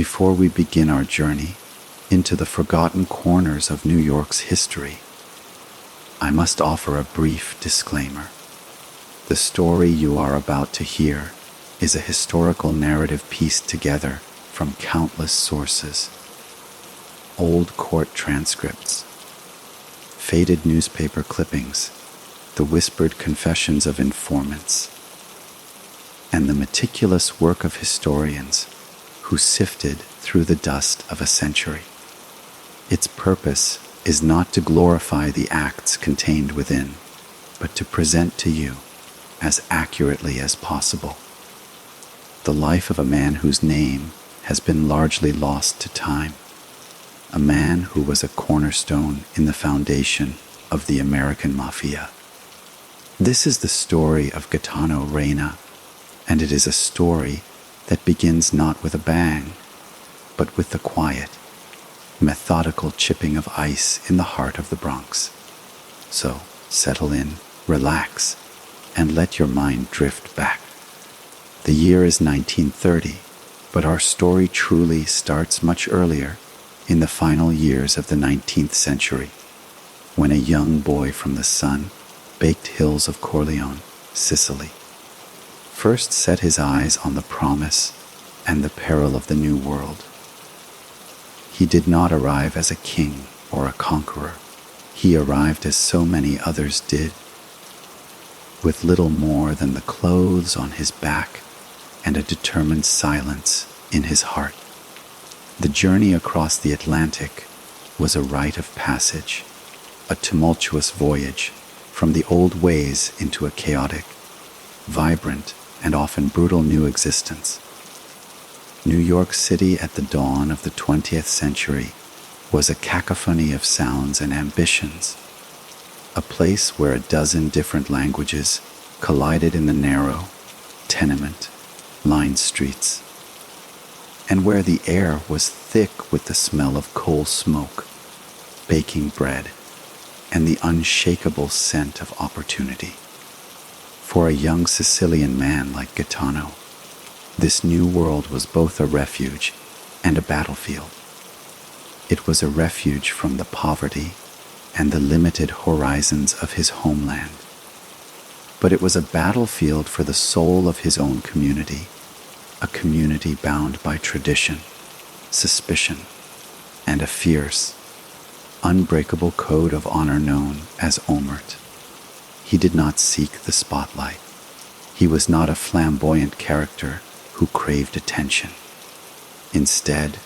Before we begin our journey into the forgotten corners of New York's history, I must offer a brief disclaimer. The story you are about to hear is a historical narrative pieced together from countless sources: old court transcripts, faded newspaper clippings, the whispered confessions of informants, and the meticulous work of historians who sifted through the dust of a century. Its purpose is not to glorify the acts contained within, but to present to you, as accurately as possible, the life of a man whose name has been largely lost to time, a man who was a cornerstone in the foundation of the American Mafia. This is the story of Gaetano Reina, and it is a story that begins not with a bang, but with the quiet, methodical chipping of ice in the heart of the Bronx. So settle in, relax, and let your mind drift back. The year is 1930, but our story truly starts much earlier, in the final years of the 19th century, when a young boy from the sun-baked hills of Corleone, Sicily, first set his eyes on the promise and the peril of the New World. He did not arrive as a king or a conqueror. He arrived as so many others did, with little more than the clothes on his back and a determined silence in his heart. The journey across the Atlantic was a rite of passage, a tumultuous voyage from the old ways into a chaotic, vibrant, and often brutal new existence. New York City at the dawn of the 20th century was a cacophony of sounds and ambitions, a place where a dozen different languages collided in the narrow, tenement-lined streets, and where the air was thick with the smell of coal smoke, baking bread, and the unshakable scent of opportunity. For a young Sicilian man like Gaetano, this new world was both a refuge and a battlefield. It was a refuge from the poverty and the limited horizons of his homeland. But it was a battlefield for the soul of his own community, a community bound by tradition, suspicion, and a fierce, unbreakable code of honor known as omerta. He did not seek the spotlight. He was not a flamboyant character who craved attention. Instead,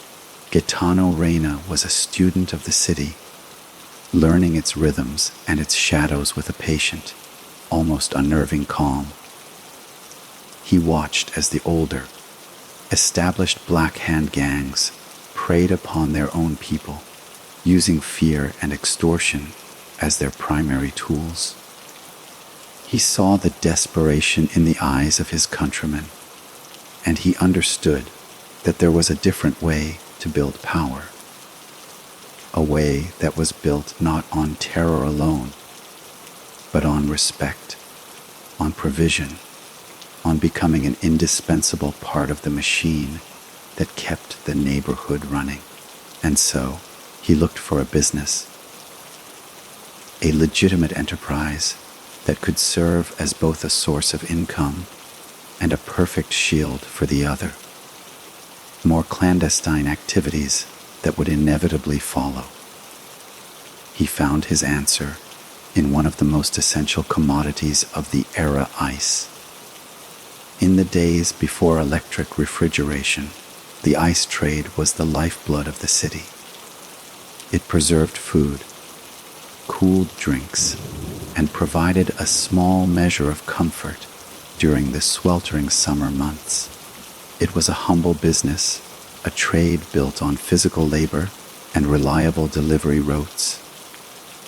Gaetano Reina was a student of the city, learning its rhythms and its shadows with a patient, almost unnerving calm. He watched as the older, established Black Hand gangs preyed upon their own people, using fear and extortion as their primary tools. He saw the desperation in the eyes of his countrymen, and he understood that there was a different way to build power, a way that was built not on terror alone, but on respect, on provision, on becoming an indispensable part of the machine that kept the neighborhood running. And so he looked for a business, a legitimate enterprise that could serve as both a source of income and a perfect shield for the other. More clandestine activities that would inevitably follow. He found his answer in one of the most essential commodities of the era: ice. In the days before electric refrigeration, the ice trade was the lifeblood of the city. It preserved food, cooled drinks, and provided a small measure of comfort during the sweltering summer months. It was a humble business, a trade built on physical labor and reliable delivery routes.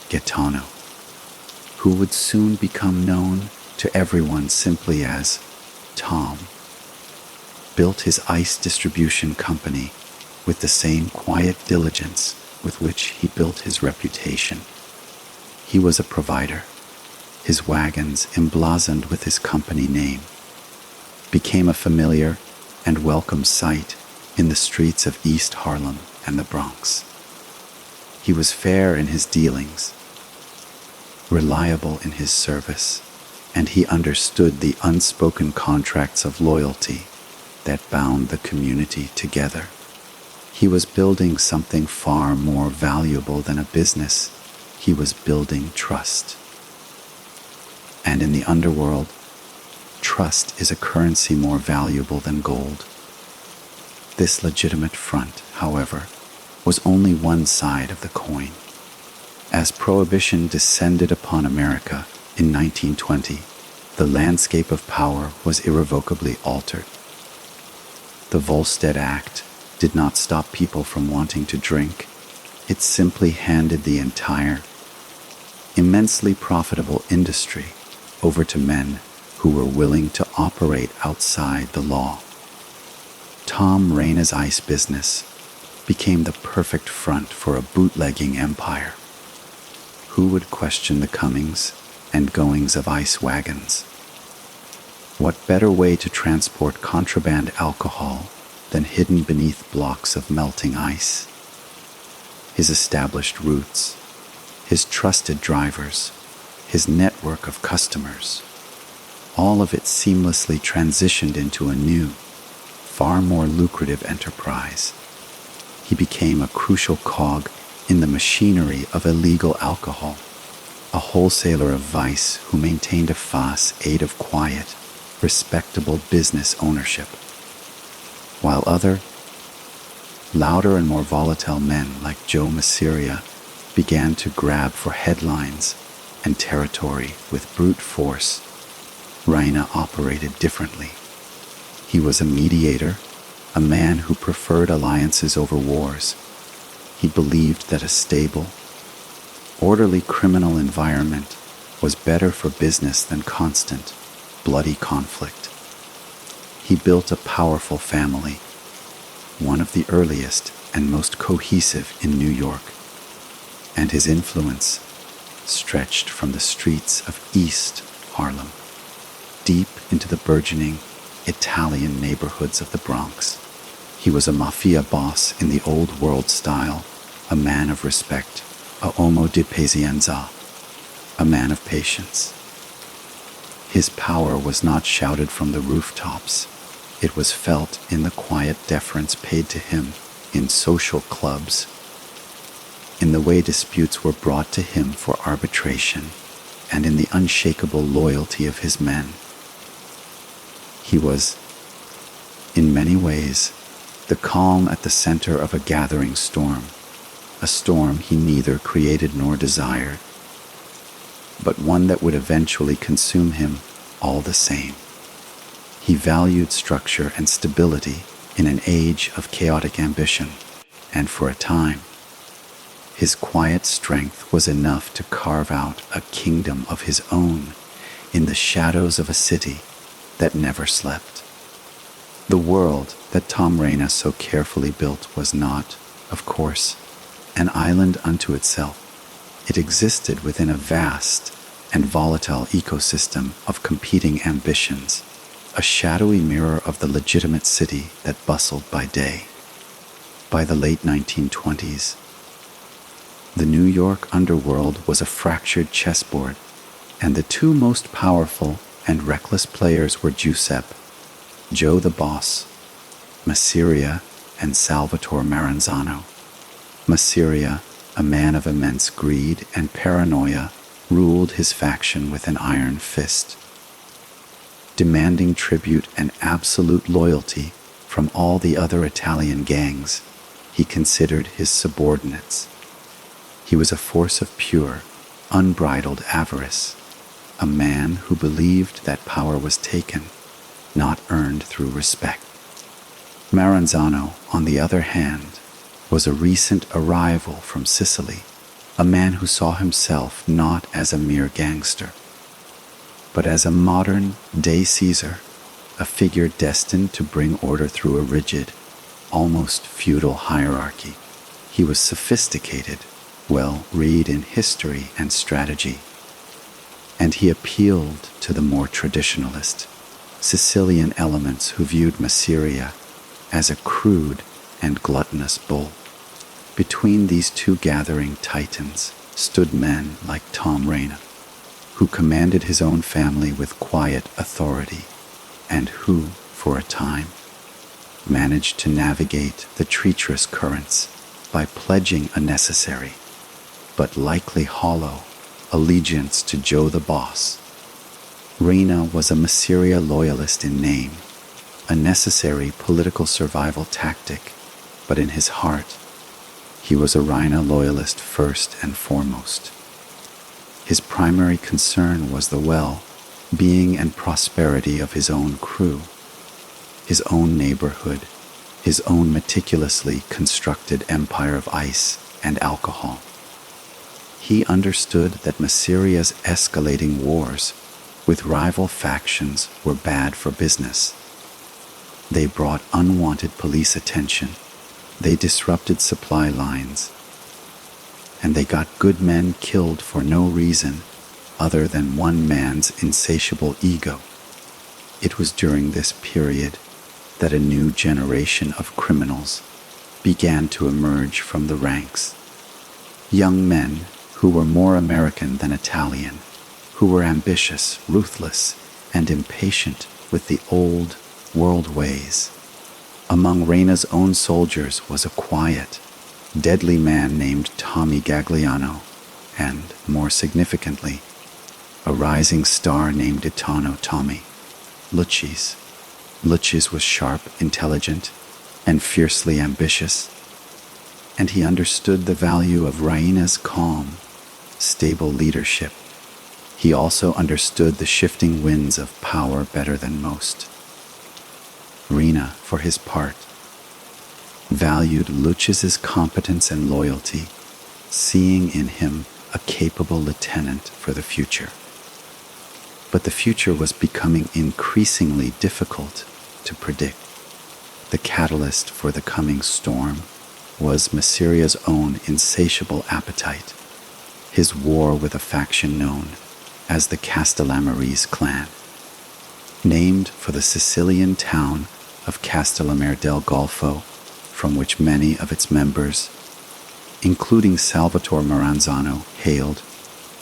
Gaetano, who would soon become known to everyone simply as Tom, built his ice distribution company with the same quiet diligence with which he built his reputation. He was a provider. His wagons, emblazoned with his company name, became a familiar and welcome sight in the streets of East Harlem and the Bronx. He was fair in his dealings, reliable in his service, and he understood the unspoken contracts of loyalty that bound the community together. He was building something far more valuable than a business. He was building trust. And in the underworld, trust is a currency more valuable than gold. This legitimate front, however, was only one side of the coin. As Prohibition descended upon America in 1920, the landscape of power was irrevocably altered. The Volstead Act did not stop people from wanting to drink. It simply handed the entire, immensely profitable industry over to men who were willing to operate outside the law. Tom Reina's ice business became the perfect front for a bootlegging empire. Who would question the comings and goings of ice wagons? What better way to transport contraband alcohol than hidden beneath blocks of melting ice? His established routes, his trusted drivers, his network of customers, all of it seamlessly transitioned into a new, far more lucrative enterprise. He became a crucial cog in the machinery of illegal alcohol, a wholesaler of vice who maintained a facade of quiet, respectable business ownership, while other, louder and more volatile men like Joe Masseria began to grab for headlines and territory with brute force. Reina operated differently. He was a mediator, a man who preferred alliances over wars. He believed that a stable, orderly criminal environment was better for business than constant, bloody conflict. He built a powerful family, one of the earliest and most cohesive in New York, and his influence stretched from the streets of East Harlem deep into the burgeoning Italian neighborhoods of the Bronx. He was a Mafia boss in the old world style, a man of respect, a uomo di pazienza, a man of patience. His power was not shouted from the rooftops. It was felt in the quiet deference paid to him in social clubs, in the way disputes were brought to him for arbitration, and in the unshakable loyalty of his men. He was, in many ways, the calm at the center of a gathering storm, a storm he neither created nor desired, but one that would eventually consume him all the same. He valued structure and stability in an age of chaotic ambition, and for a time, his quiet strength was enough to carve out a kingdom of his own in the shadows of a city that never slept. The world that Tom Reina so carefully built was not, of course, an island unto itself. It existed within a vast and volatile ecosystem of competing ambitions, a shadowy mirror of the legitimate city that bustled by day. By the late 1920s, the New York underworld was a fractured chessboard, and the two most powerful and reckless players were Giuseppe, Joe the Boss, Masseria, and Salvatore Maranzano. Masseria, a man of immense greed and paranoia, ruled his faction with an iron fist, demanding tribute and absolute loyalty from all the other Italian gangs he considered his subordinates. He was a force of pure, unbridled avarice, a man who believed that power was taken, not earned through respect. Maranzano, on the other hand, was a recent arrival from Sicily, a man who saw himself not as a mere gangster, but as a modern day Caesar, a figure destined to bring order through a rigid, almost feudal hierarchy. He was sophisticated, well-read in history and strategy, and he appealed to the more traditionalist Sicilian elements who viewed Masseria as a crude and gluttonous bull. Between these two gathering titans stood men like Tom Reina, who commanded his own family with quiet authority, and who, for a time, managed to navigate the treacherous currents by pledging a necessary, but likely hollow, allegiance to Joe the Boss. Reina was a Masseria loyalist in name, a necessary political survival tactic, but in his heart, he was a Reina loyalist first and foremost. His primary concern was the well-being and prosperity of his own crew, his own neighborhood, his own meticulously constructed empire of ice and alcohol. He understood that Masseria's escalating wars with rival factions were bad for business. They brought unwanted police attention, they disrupted supply lines, and they got good men killed for no reason other than one man's insatiable ego. It was during this period that a new generation of criminals began to emerge from the ranks. Young men who were more American than Italian, who were ambitious, ruthless, and impatient with the old world ways. Among Reina's own soldiers was a quiet, deadly man named Tommy Gagliano, and, more significantly, a rising star named Gaetano Tommy, Lucchese. Lucchese was sharp, intelligent, and fiercely ambitious, and he understood the value of Reina's calm, stable leadership. He also understood the shifting winds of power better than most. Reina, for his part, valued Lucchese's competence and loyalty, seeing in him a capable lieutenant for the future. But the future was becoming increasingly difficult to predict. The catalyst for the coming storm was Masseria's own insatiable appetite, his war with a faction known as the Castellammarese clan, named for the Sicilian town of Castellamare del Golfo, from which many of its members, including Salvatore Maranzano, hailed,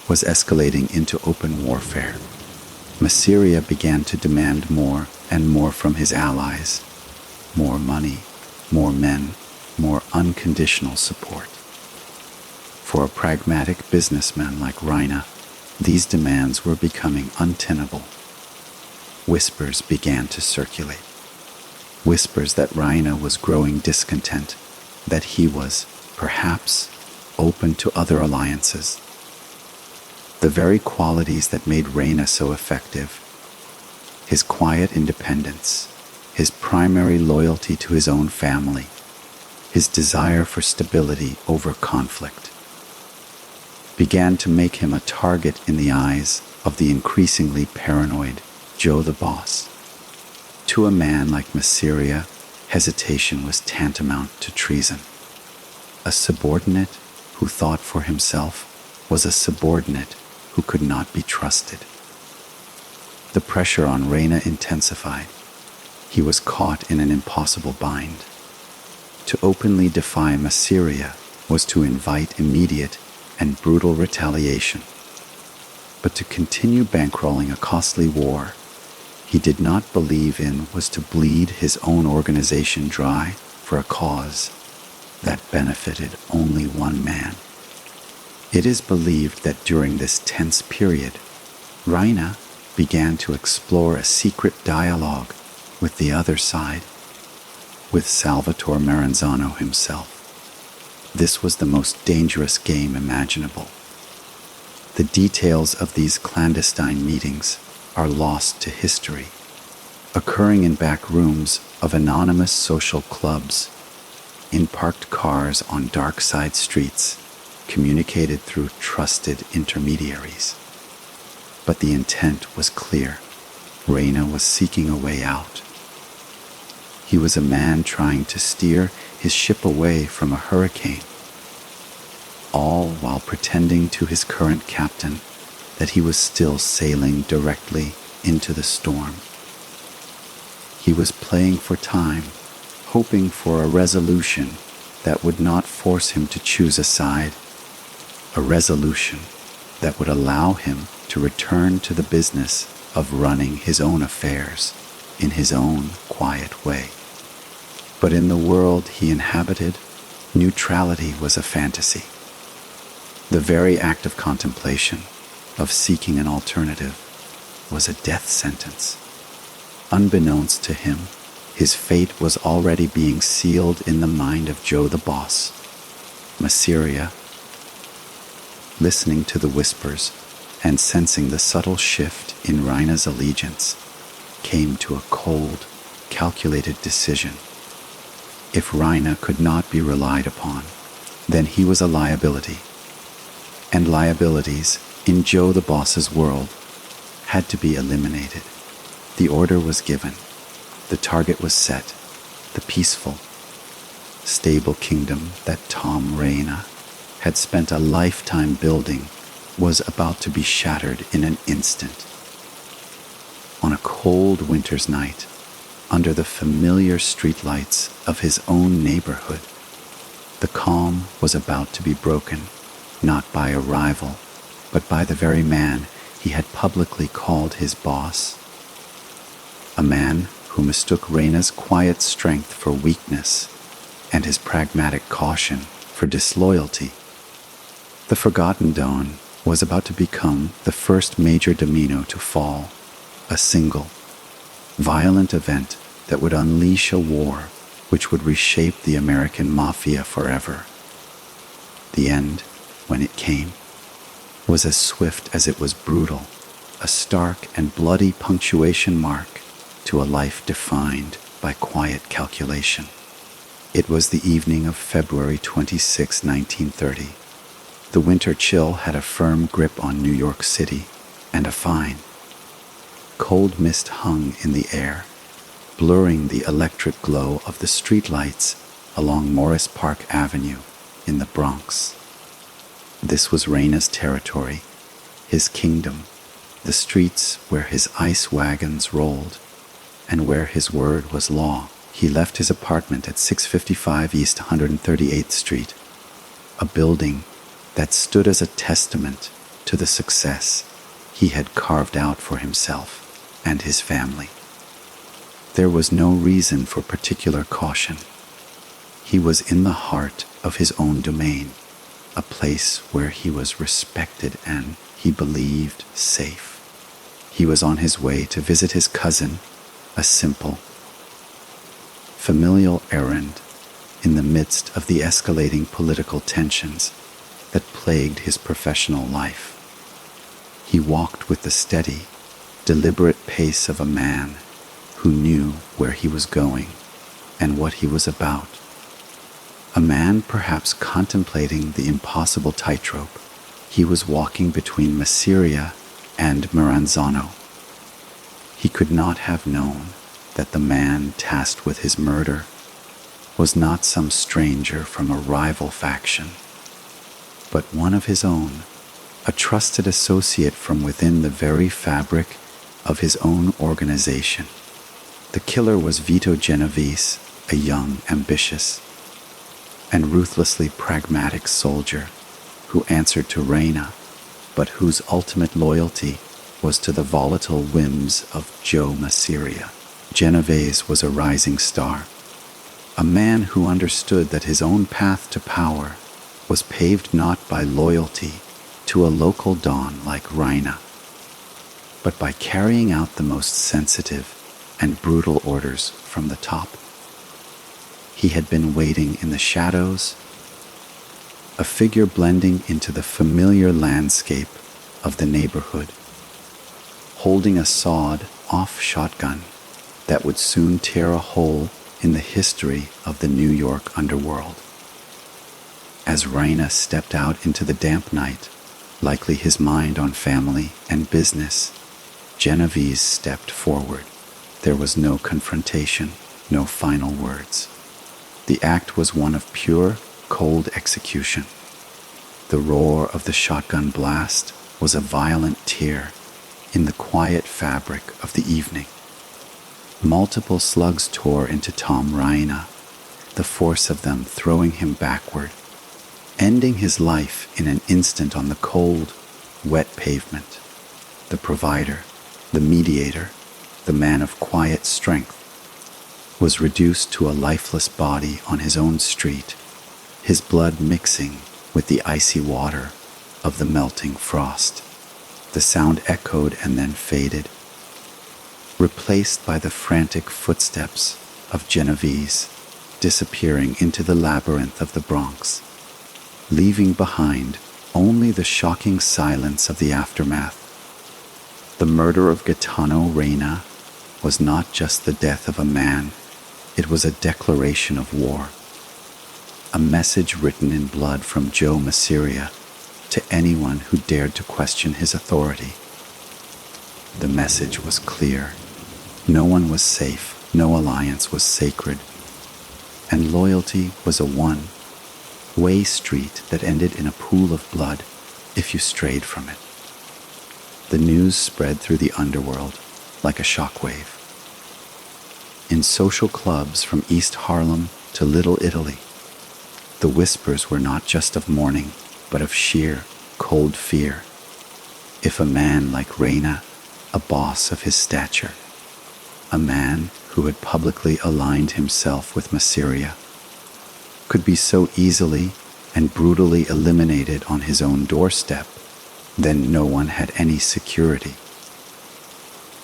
was escalating into open warfare. Masseria began to demand more and more from his allies, more money, more men, more unconditional support. For a pragmatic businessman like Reina, these demands were becoming untenable. Whispers began to circulate. Whispers that Reina was growing discontent, that he was, perhaps, open to other alliances. The very qualities that made Reina so effective, his quiet independence, his primary loyalty to his own family, his desire for stability over conflict, began to make him a target in the eyes of the increasingly paranoid Joe the Boss. To a man like Masseria, hesitation was tantamount to treason. A subordinate who thought for himself was a subordinate who could not be trusted. The pressure on Reina intensified. He was caught in an impossible bind. To openly defy Masseria was to invite immediate and brutal retaliation. But to continue bankrolling a costly war he did not believe in was to bleed his own organization dry for a cause that benefited only one man. It is believed that during this tense period, Reina began to explore a secret dialogue with the other side, with Salvatore Maranzano himself. This was the most dangerous game imaginable. The details of these clandestine meetings are lost to history, occurring in back rooms of anonymous social clubs, in parked cars on dark side streets, communicated through trusted intermediaries. But the intent was clear. Reina was seeking a way out. He was a man trying to steer his ship away from a hurricane, all while pretending to his current captain that he was still sailing directly into the storm. He was playing for time, hoping for a resolution that would not force him to choose a side, a resolution that would allow him to return to the business of running his own affairs in his own quiet way. But in the world he inhabited, neutrality was a fantasy. The very act of contemplation, of seeking an alternative, was a death sentence. Unbeknownst to him, his fate was already being sealed in the mind of Joe the boss. Masseria, listening to the whispers and sensing the subtle shift in Reina's allegiance, came to a cold, calculated decision. If Reina could not be relied upon, then he was a liability. And liabilities, in Joe the boss's world, had to be eliminated. The order was given. The target was set. The peaceful, stable kingdom that Tom Reina had spent a lifetime building was about to be shattered in an instant. On a cold winter's night, under the familiar streetlights of his own neighborhood, the calm was about to be broken, not by a rival, but by the very man he had publicly called his boss. A man who mistook Reina's quiet strength for weakness and his pragmatic caution for disloyalty. The forgotten dawn was about to become the first major domino to fall, a single, violent event that would unleash a war which would reshape the American Mafia forever. The end, when it came, was as swift as it was brutal, a stark and bloody punctuation mark to a life defined by quiet calculation. It was the evening of February 26, 1930. The winter chill had a firm grip on New York City, and a fine. Cold mist hung in the air, blurring the electric glow of the streetlights along Morris Park Avenue in the Bronx. This was Reina's territory, his kingdom, the streets where his ice wagons rolled, and where his word was law. He left his apartment at 655 East 138th Street, a building that stood as a testament to the success he had carved out for himself and his family. There was no reason for particular caution. He was in the heart of his own domain, a place where he was respected and, he believed, safe. He was on his way to visit his cousin, a simple, familial errand in the midst of the escalating political tensions that plagued his professional life. He walked with the steady, deliberate pace of a man who knew where he was going and what he was about. A man perhaps contemplating the impossible tightrope. He was walking between Masseria and Maranzano. He could not have known that the man tasked with his murder was not some stranger from a rival faction, but one of his own, a trusted associate from within the very fabric of his own organization. The killer was Vito Genovese, a young, ambitious, and ruthlessly pragmatic soldier who answered to Reina, but whose ultimate loyalty was to the volatile whims of Joe Masseria. Genovese was a rising star, a man who understood that his own path to power was paved not by loyalty to a local don like Reina, but by carrying out the most sensitive and brutal orders from the top. He had been waiting in the shadows, a figure blending into the familiar landscape of the neighborhood, holding a sawed-off shotgun that would soon tear a hole in the history of the New York underworld. As Reina stepped out into the damp night, likely his mind on family and business, Genovese stepped forward. There was no confrontation, no final words. The act was one of pure, cold execution. The roar of the shotgun blast was a violent tear in the quiet fabric of the evening. Multiple slugs tore into Tom Reina, the force of them throwing him backward, ending his life in an instant on the cold, wet pavement. The provider, the mediator, the man of quiet strength, was reduced to a lifeless body on his own street, his blood mixing with the icy water of the melting frost. The sound echoed and then faded, replaced by the frantic footsteps of Genovese disappearing into the labyrinth of the Bronx, leaving behind only the shocking silence of the aftermath. The murder of Gaetano Reina was not just the death of a man, it was a declaration of war, a message written in blood from Joe Masseria to anyone who dared to question his authority. The message was clear. No one was safe, no alliance was sacred, and loyalty was a one-way street that ended in a pool of blood if you strayed from it. The news spread through the underworld like a shockwave. In social clubs from East Harlem to Little Italy, the whispers were not just of mourning, but of sheer, cold fear. If a man like Reina, a boss of his stature, a man who had publicly aligned himself with Masseria, could be so easily and brutally eliminated on his own doorstep, then no one had any security.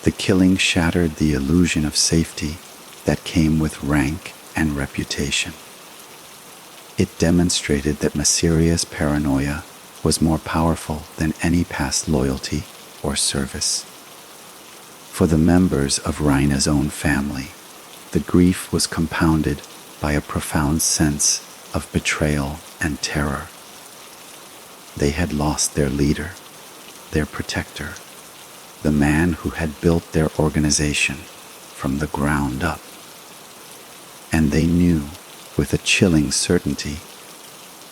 The killing shattered the illusion of safety that came with rank and reputation. It demonstrated that Masseria's paranoia was more powerful than any past loyalty or service. For the members of Reina's own family, the grief was compounded by a profound sense of betrayal and terror. They had lost their leader, their protector, the man who had built their organization from the ground up. And they knew with a chilling certainty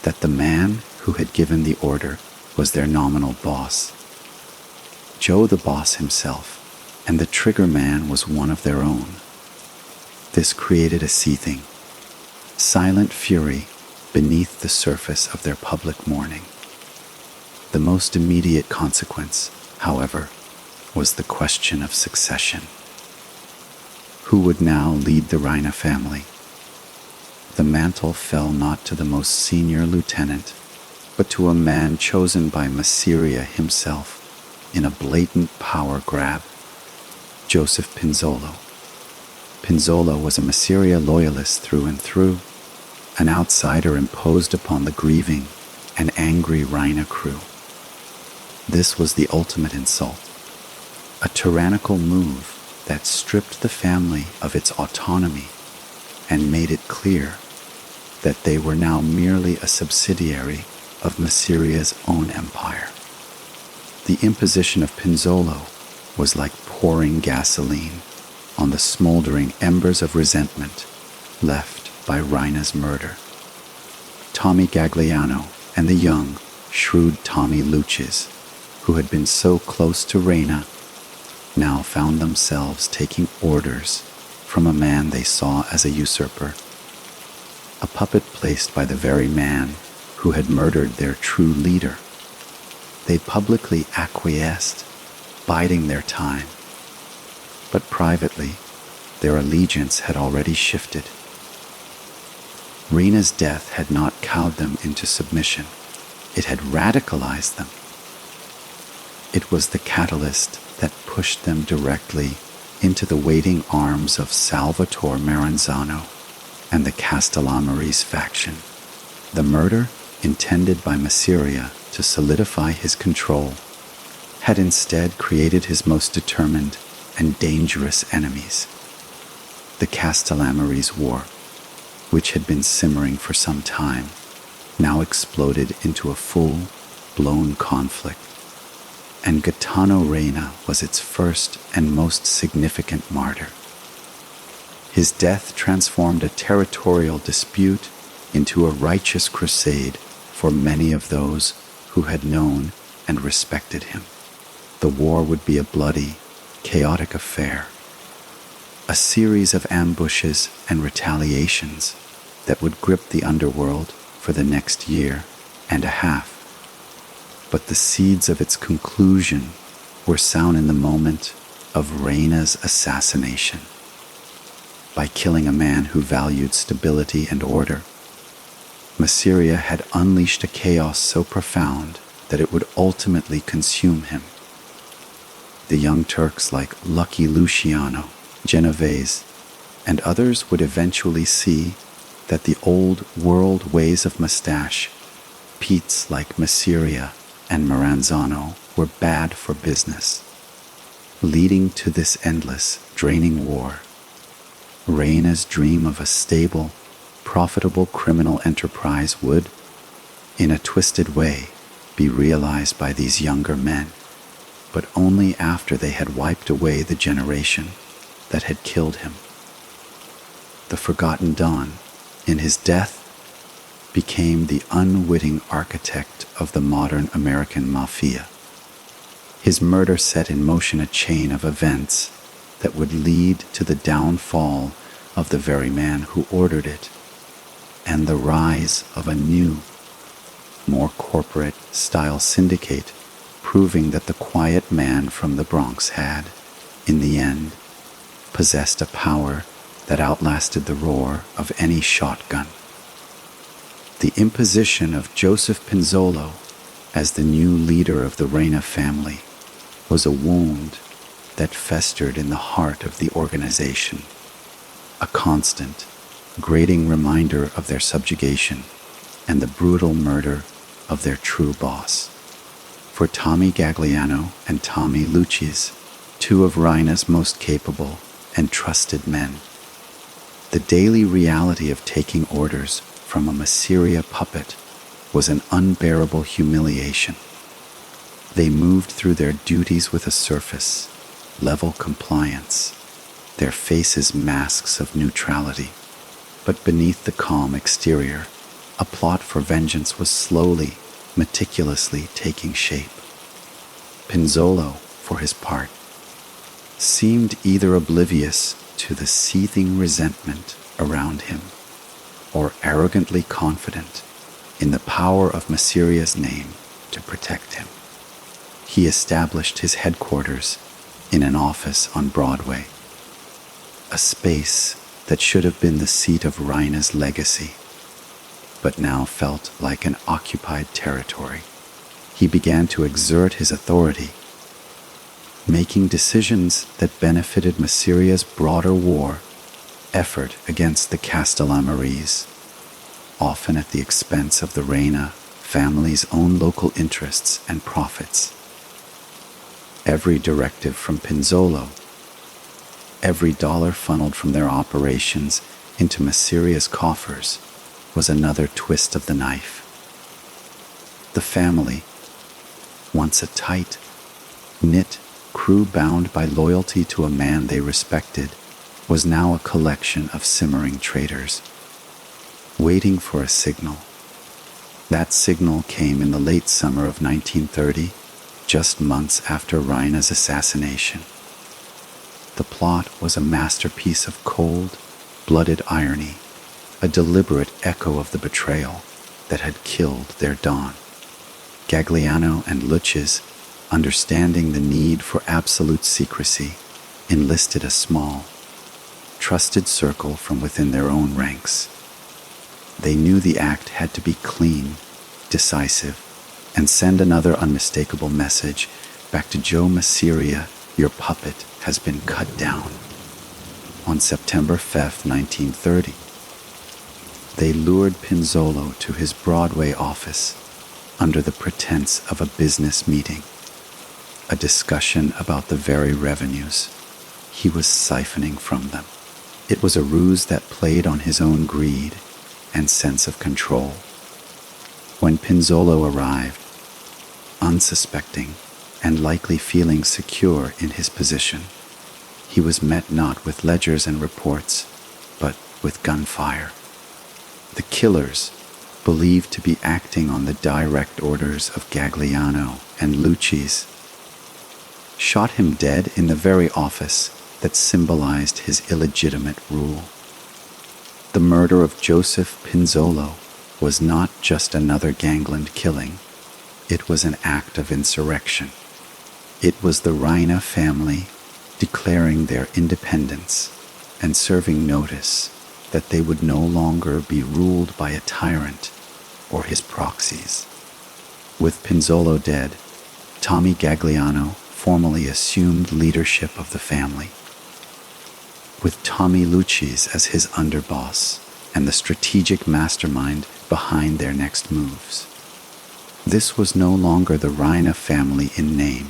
that the man who had given the order was their nominal boss. Joe the boss himself, and the trigger man was one of their own. This created a seething, silent fury beneath the surface of their public mourning. The most immediate consequence, however, was the question of succession. Who would now lead the Reina family? The mantle fell not to the most senior lieutenant, but to a man chosen by Masseria himself in a blatant power grab, Joseph Pinzolo. Pinzolo was a Masseria loyalist through and through, an outsider imposed upon the grieving and angry Reina crew. This was the ultimate insult, a tyrannical move that stripped the family of its autonomy and made it clear that they were now merely a subsidiary of Masseria's own empire. The imposition of Pinzolo was like pouring gasoline on the smoldering embers of resentment left by Reina's murder. Tommy Gagliano and the young, shrewd Tommy Lucchese, who had been so close to Reina, now found themselves taking orders from a man they saw as a usurper, a puppet placed by the very man who had murdered their true leader. They publicly acquiesced, biding their time, but privately their allegiance had already shifted. Reina's death had not cowed them into submission, it had radicalized them. It was the catalyst that pushed them directly into the waiting arms of Salvatore Maranzano and the Castellammarese faction. The murder, intended by Masseria to solidify his control, had instead created his most determined and dangerous enemies. The Castellammarese War, which had been simmering for some time, now exploded into a full-blown conflict, and Gaetano Reina was its first and most significant martyr. His death transformed a territorial dispute into a righteous crusade for many of those who had known and respected him. The war would be a bloody, chaotic affair, a series of ambushes and retaliations that would grip the underworld for the next year and a half. But the seeds of its conclusion were sown in the moment of Reina's assassination. By killing a man who valued stability and order, Masseria had unleashed a chaos so profound that it would ultimately consume him. The Young Turks like Lucky Luciano, Genovese, and others would eventually see that the old world ways of mustache, Petes like Masseria and Maranzano, were bad for business, leading to this endless, draining war. Reina's dream of a stable, profitable criminal enterprise would, in a twisted way, be realized by these younger men, but only after they had wiped away the generation that had killed him. The forgotten Don, in his death, became the unwitting architect of the modern American Mafia. His murder set in motion a chain of events that would lead to the downfall of the very man who ordered it, and the rise of a new, more corporate-style syndicate, proving that the quiet man from the Bronx had, in the end, possessed a power that outlasted the roar of any shotgun. The imposition of Joseph Pinzolo as the new leader of the Reina family was a wound that festered in the heart of the organization, a constant, grating reminder of their subjugation and the brutal murder of their true boss. For Tommy Gagliano and Tommy Lucchese, two of Reina's most capable and trusted men, the daily reality of taking orders from a Masseria puppet was an unbearable humiliation. They moved through their duties with a surface, level compliance, their faces masks of neutrality. But beneath the calm exterior, a plot for vengeance was slowly, meticulously taking shape. Pinzolo, for his part, seemed either oblivious to the seething resentment around him, or arrogantly confident in the power of Masseria's name to protect him. He established his headquarters in an office on Broadway, a space that should have been the seat of Reina's legacy, but now felt like an occupied territory. He began to exert his authority, making decisions that benefited Masseria's broader war effort against the Castellammarese, often at the expense of the Reina family's own local interests and profits. Every directive from Pinzolo, every dollar funneled from their operations into Masseria's coffers, was another twist of the knife. The family, once a tight, knit crew bound by loyalty to a man they respected, was now a collection of simmering traitors, waiting for a signal. That signal came in the late summer of 1930, just months after Reina's assassination. The plot was a masterpiece of cold, blooded irony, a deliberate echo of the betrayal that had killed their Don. Gagliano and Lucchese, understanding the need for absolute secrecy, enlisted a small, trusted circle from within their own ranks. They knew the act had to be clean, decisive, and send another unmistakable message back to Joe Masseria: your puppet has been cut down. On September 5th, 1930, they lured Pinzolo to his Broadway office under the pretense of a business meeting, a discussion about the very revenues he was siphoning from them. It was a ruse that played on his own greed and sense of control. When Pinzolo arrived, unsuspecting and likely feeling secure in his position, he was met not with ledgers and reports, but with gunfire. The killers, believed to be acting on the direct orders of Gagliano and Lucchese, shot him dead in the very office that symbolized his illegitimate rule. The murder of Joseph Pinzolo was not just another gangland killing, it was an act of insurrection. It was the Reina family declaring their independence and serving notice that they would no longer be ruled by a tyrant or his proxies. With Pinzolo dead, Tommy Gagliano formally assumed leadership of the family, with Tommy Lucchese as his underboss and the strategic mastermind behind their next moves. This was no longer the Reina family in name,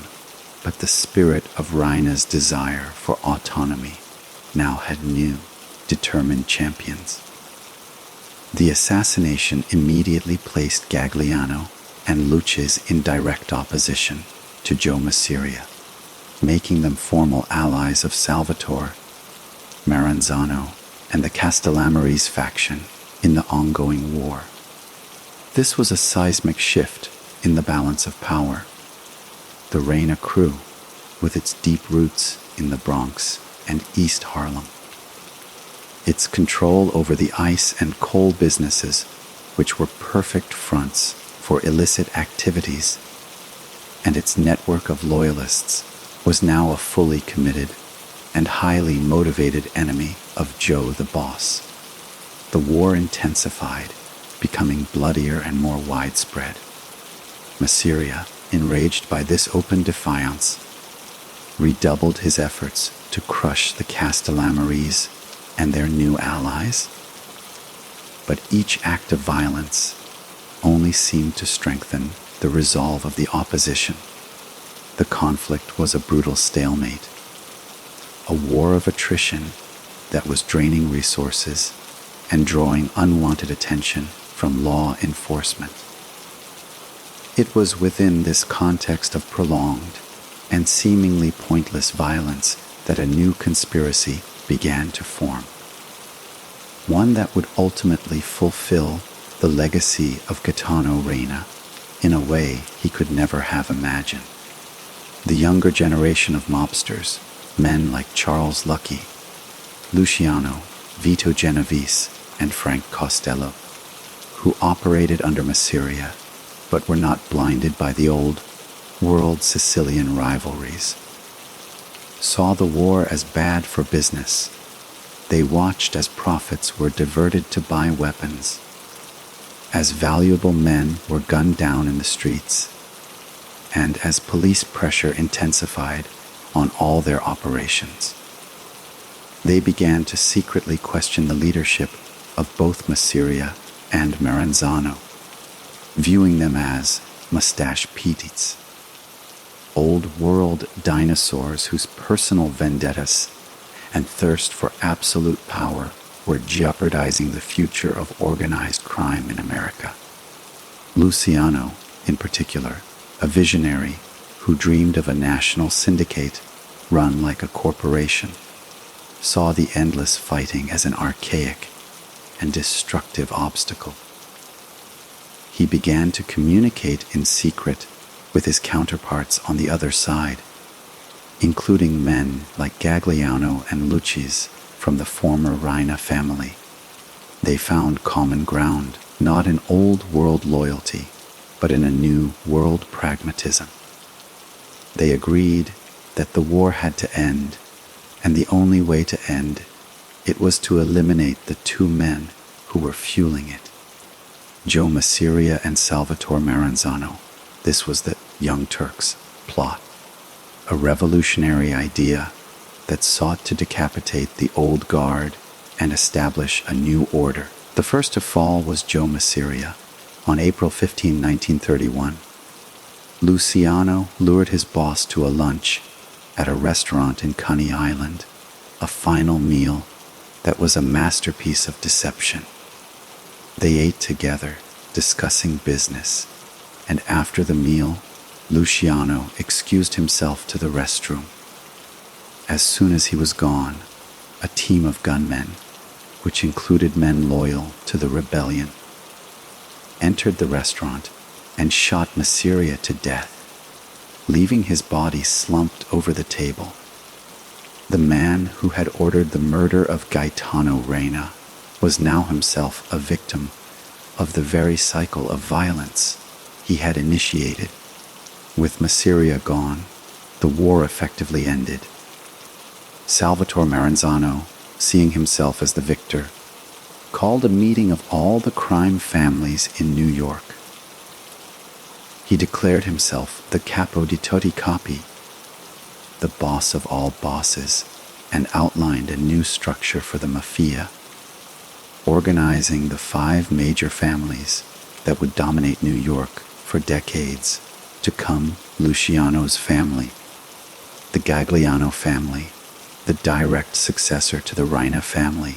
but the spirit of Reina's desire for autonomy now had new, determined champions. The assassination immediately placed Gagliano and Lucchese in direct opposition to Joe Masseria, making them formal allies of Salvatore Maranzano and the Castellammarese faction in the ongoing war. This was a seismic shift in the balance of power. The Reina crew, with its deep roots in the Bronx and East Harlem, its control over the ice and coal businesses, which were perfect fronts for illicit activities, and its network of loyalists, was now a fully committed and highly motivated enemy of Joe the Boss. The war intensified, becoming bloodier and more widespread. Masseria, enraged by this open defiance, redoubled his efforts to crush the Castellammarese and their new allies. But each act of violence only seemed to strengthen the resolve of the opposition. The conflict was a brutal stalemate, a war of attrition that was draining resources and drawing unwanted attention from law enforcement. It was within this context of prolonged and seemingly pointless violence that a new conspiracy began to form, one that would ultimately fulfill the legacy of Gaetano Reina in a way he could never have imagined. The younger generation of mobsters, men like Charles Lucky Luciano, Vito Genovese, and Frank Costello, who operated under Masseria but were not blinded by the old world Sicilian rivalries, saw the war as bad for business. They watched as profits were diverted to buy weapons, as valuable men were gunned down in the streets, and as police pressure intensified on all their operations. They began to secretly question the leadership of both Masseria and Maranzano, viewing them as mustache Petits, old-world dinosaurs whose personal vendettas and thirst for absolute power were jeopardizing the future of organized crime in America. Luciano, in particular, a visionary who dreamed of a national syndicate run like a corporation, saw the endless fighting as an archaic and destructive obstacle. He began to communicate in secret with his counterparts on the other side, including men like Gagliano and Lucchese from the former Reina family. They found common ground, not in old world loyalty, but in a new world pragmatism. They agreed that the war had to end, and the only way to end it was to eliminate the two men who were fueling it, Joe Masseria and Salvatore Maranzano. This was the Young Turks plot, a revolutionary idea that sought to decapitate the old guard and establish a new order. The first to fall was Joe Masseria. On April 15, 1931, Luciano lured his boss to a lunch at a restaurant in Coney Island, a final meal that was a masterpiece of deception. They ate together, discussing business, and after the meal, Luciano excused himself to the restroom. As soon as he was gone, a team of gunmen, which included men loyal to the rebellion, entered the restaurant and shot Masseria to death, leaving his body slumped over the table. The man who had ordered the murder of Gaetano Reina was now himself a victim of the very cycle of violence he had initiated. With Masseria gone, the war effectively ended. Salvatore Maranzano, seeing himself as the victor, called a meeting of all the crime families in New York. He declared himself the capo di tutti capi, the boss of all bosses, and outlined a new structure for the Mafia, organizing the 5 major families that would dominate New York for decades to come: Luciano's family, the Gagliano family, the direct successor to the Reina family,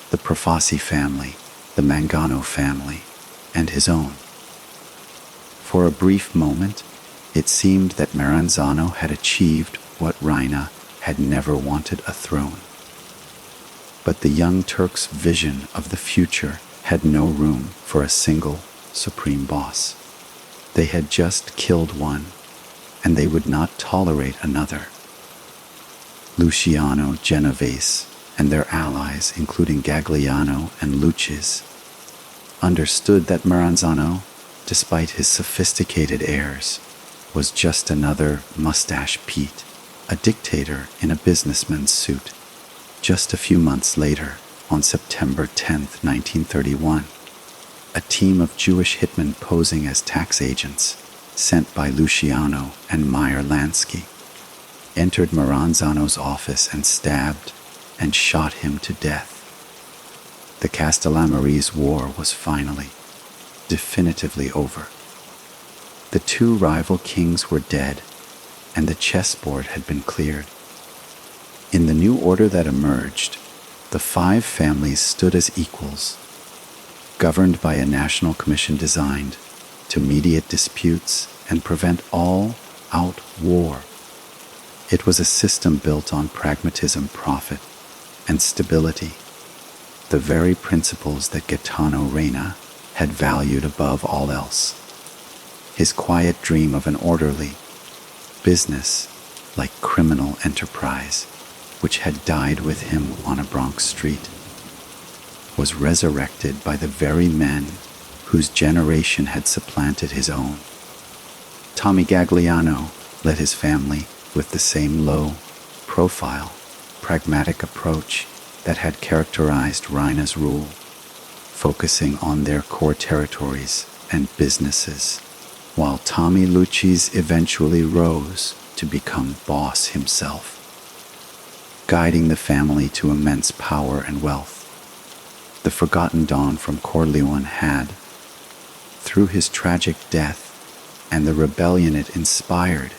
the Profassi family, the Mangano family, and his own. For a brief moment, it seemed that Maranzano had achieved what Reina had never wanted: a throne. But the young Turk's vision of the future had no room for a single supreme boss. They had just killed one, and they would not tolerate another. Luciano, Genovese, and their allies, including Gagliano and Lucchese, understood that Maranzano, despite his sophisticated airs, was just another Mustache Pete, a dictator in a businessman's suit. Just a few months later, on September 10, 1931, a team of Jewish hitmen posing as tax agents, sent by Luciano and Meyer Lansky, entered Maranzano's office and stabbed and shot him to death. The Castellammarese War was finally, definitively over. The 2 rival kings were dead, and the chessboard had been cleared. In the new order that emerged, the 5 families stood as equals, governed by a national commission designed to mediate disputes and prevent all-out war. It was a system built on pragmatism, profit, and stability, the very principles that Gaetano Reina had valued above all else. His quiet dream of an orderly business, like criminal enterprise, which had died with him on a Bronx street, was resurrected by the very men whose generation had supplanted his own. Tommy Gagliano led his family with the same low-profile, pragmatic approach that had characterized Reina's rule, focusing on their core territories and businesses, while Tommy Lucchese eventually rose to become boss himself, guiding the family to immense power and wealth. The forgotten Don from Corleone had, through his tragic death and the rebellion it inspired,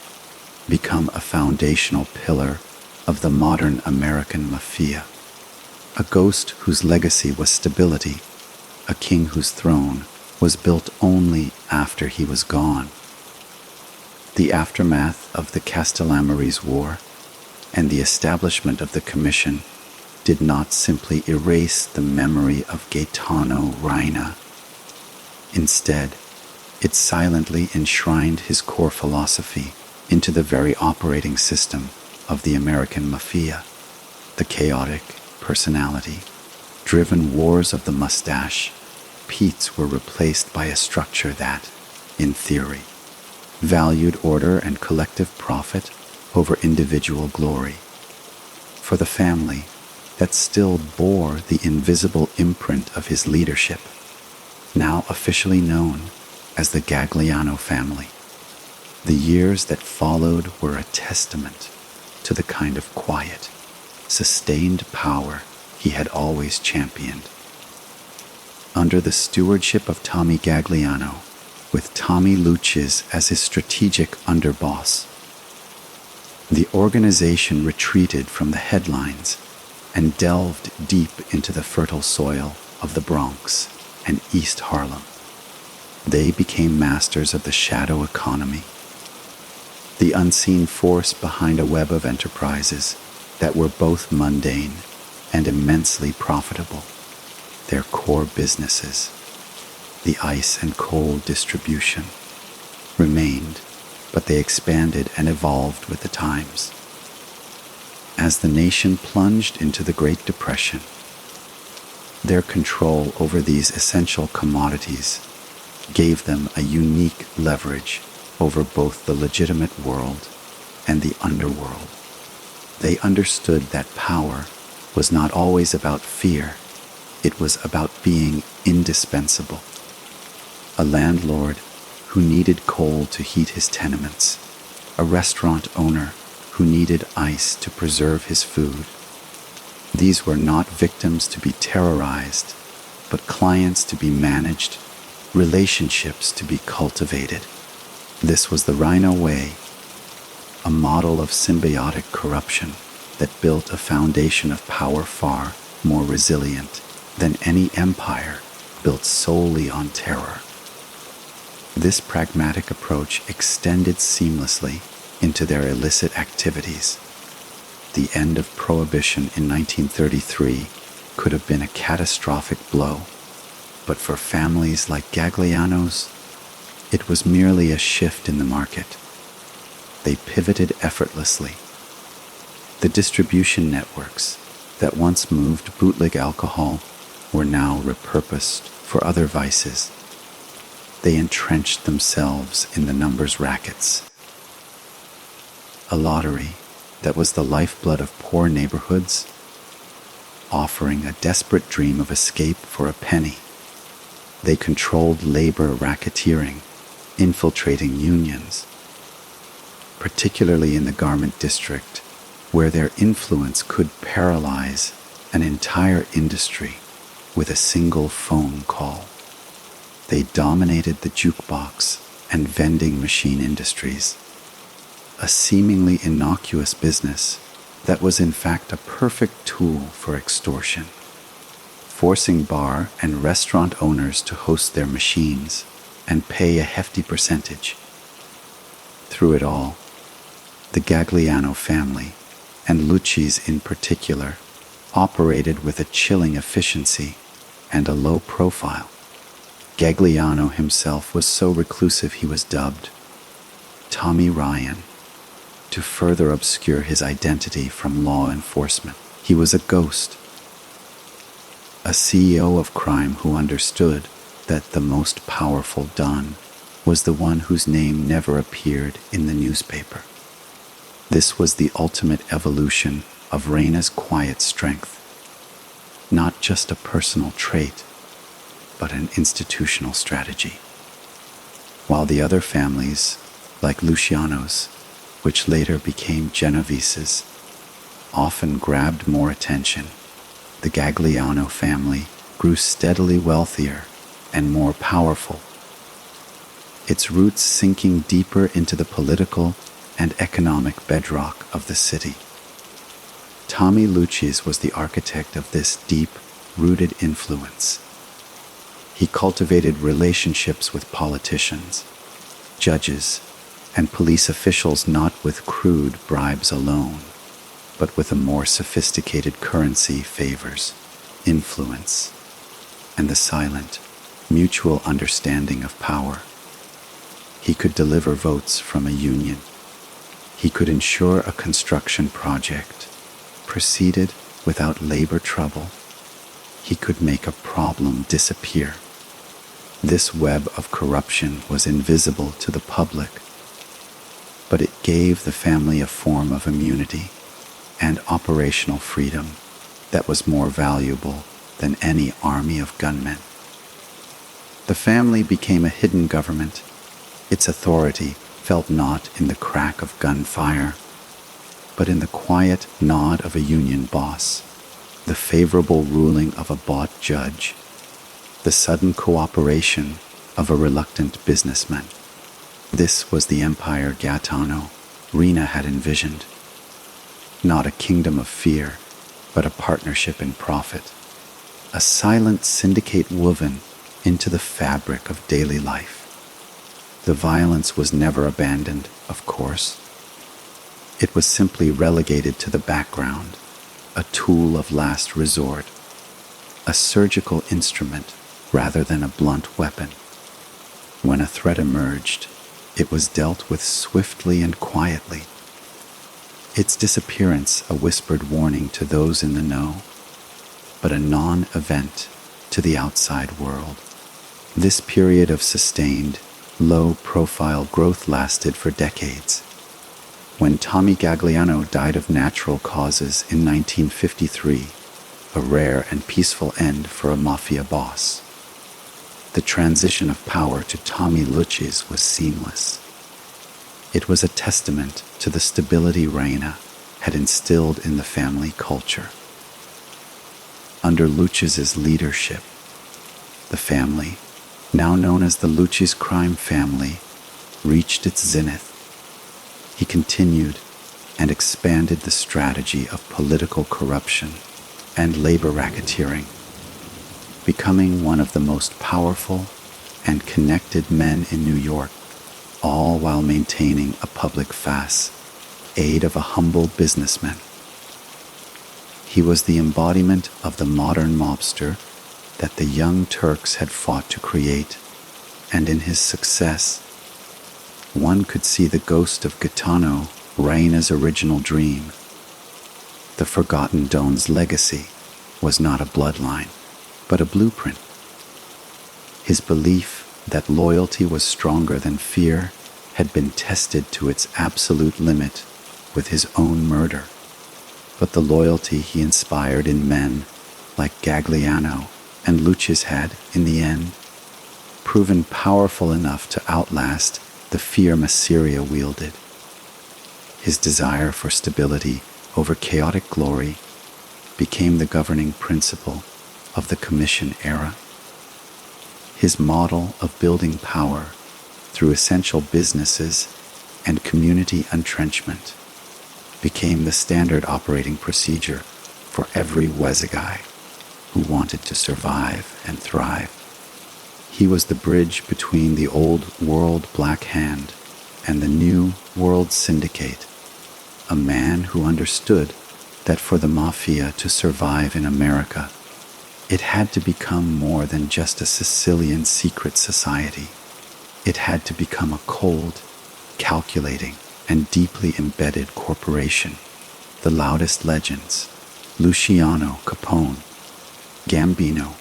become a foundational pillar of the modern American Mafia, a ghost whose legacy was stability, a king whose throne was built only after he was gone. The aftermath of the Castellammarese War and the establishment of the Commission did not simply erase the memory of Gaetano Reina. Instead, it silently enshrined his core philosophy into the very operating system of the American Mafia, the chaotic, personality-driven wars of the mustache. Petes were replaced by a structure that, in theory, valued order and collective profit over individual glory. For the family that still bore the invisible imprint of his leadership, now officially known as the Gagliano family, the years that followed were a testament to the kind of quiet, sustained power he had always championed. Under the stewardship of Tommy Gagliano, with Tommy Lucchese as his strategic underboss, the organization retreated from the headlines and delved deep into the fertile soil of the Bronx and East Harlem. They became masters of the shadow economy, the unseen force behind a web of enterprises that were both mundane and immensely profitable. Their core businesses, the ice and coal distribution, remained, but they expanded and evolved with the times. As the nation plunged into the Great Depression, Their control over these essential commodities gave them a unique leverage over both the legitimate world and the underworld. They understood that power was not always about fear, it was about being indispensable. A landlord who needed coal to heat his tenements, a restaurant owner who needed ice to preserve his food. These were not victims to be terrorized, but clients to be managed, relationships to be cultivated. This was the Reina way, a model of symbiotic corruption that built a foundation of power far more resilient than any empire built solely on terror. This pragmatic approach extended seamlessly into their illicit activities. The end of Prohibition in 1933 could have been a catastrophic blow, but for families like Gagliano's, it was merely a shift in the market. They pivoted effortlessly. The distribution networks that once moved bootleg alcohol were now repurposed for other vices. They entrenched themselves in the numbers rackets. A lottery that was the lifeblood of poor neighborhoods, offering a desperate dream of escape for a penny. They controlled labor racketeering, infiltrating unions, particularly in the garment district, where their influence could paralyze an entire industry with a single phone call. They dominated the jukebox and vending machine industries, a seemingly innocuous business that was in fact a perfect tool for extortion, forcing bar and restaurant owners to host their machines and pay a hefty percentage. Through it all, the Gagliano family, and Lucchese in particular, operated with a chilling efficiency and a low profile. Gagliano himself was so reclusive he was dubbed Tommy Ryan, to further obscure his identity from law enforcement. He was a ghost, a CEO of crime who understood that the most powerful Don was the one whose name never appeared in the newspaper. This was the ultimate evolution of Reina's quiet strength, not just a personal trait, but an institutional strategy. While the other families, like Luciano's, which later became Genovese's, often grabbed more attention, the Gagliano family grew steadily wealthier and more powerful, its roots sinking deeper into the political and economic bedrock of the city. Tommy Lucchese was the architect of this deep-rooted influence. He cultivated relationships with politicians, judges, and police officials not with crude bribes alone, but with a more sophisticated currency favors, influence, and the silent, mutual understanding of power. He could deliver votes from a union. He could ensure a construction project proceeded without labor trouble. He could make a problem disappear. This web of corruption was invisible to the public, but it gave the family a form of immunity and operational freedom that was more valuable than any army of gunmen. The family became a hidden government. Its authority felt not in the crack of gunfire, but in the quiet nod of a union boss, the favorable ruling of a bought judge, the sudden cooperation of a reluctant businessman. This was the empire Gaetano Reina had envisioned. Not a kingdom of fear, but a partnership in profit. A silent syndicate woven into the fabric of daily life. The violence was never abandoned, of course. It was simply relegated to the background, a tool of last resort, a surgical instrument rather than a blunt weapon. When a threat emerged, it was dealt with swiftly and quietly. Its disappearance a whispered warning to those in the know. but a non-event to the outside world. This period of sustained, low-profile growth lasted for decades. When Tommy Gagliano died of natural causes in 1953, a rare and peaceful end for a Mafia boss, the transition of power to Tommy Lucchese was seamless. It was a testament to the stability Reina had instilled in the family culture. Under Lucchese's leadership, the family, now known as the Lucchese crime family, reached its zenith. He continued and expanded the strategy of political corruption and labor racketeering, becoming one of the most powerful and connected men in New York, all while maintaining a public face, aid of a humble businessman. He was the embodiment of the modern mobster that the Young Turks had fought to create, and in his success, one could see the ghost of Gaetano Reina's original dream. The Forgotten Don's legacy was not a bloodline, but a blueprint. His belief that loyalty was stronger than fear had been tested to its absolute limit with his own murder, but the loyalty he inspired in men like Gagliano and Lucchese had, in the end, proven powerful enough to outlast the fear Masseria wielded. His desire for stability over chaotic glory became the governing principle of the Commission-Era. His model of building power through essential businesses and community entrenchment became the standard operating procedure for every Wezegai who wanted to survive and thrive. He was the bridge between the old world Black Hand and the new world Syndicate, a man who understood that for the Mafia to survive in America, it had to become more than just a Sicilian secret society. It had to become a cold, calculating, and deeply embedded corporation. The loudest legends, Luciano, Capone, Gambino,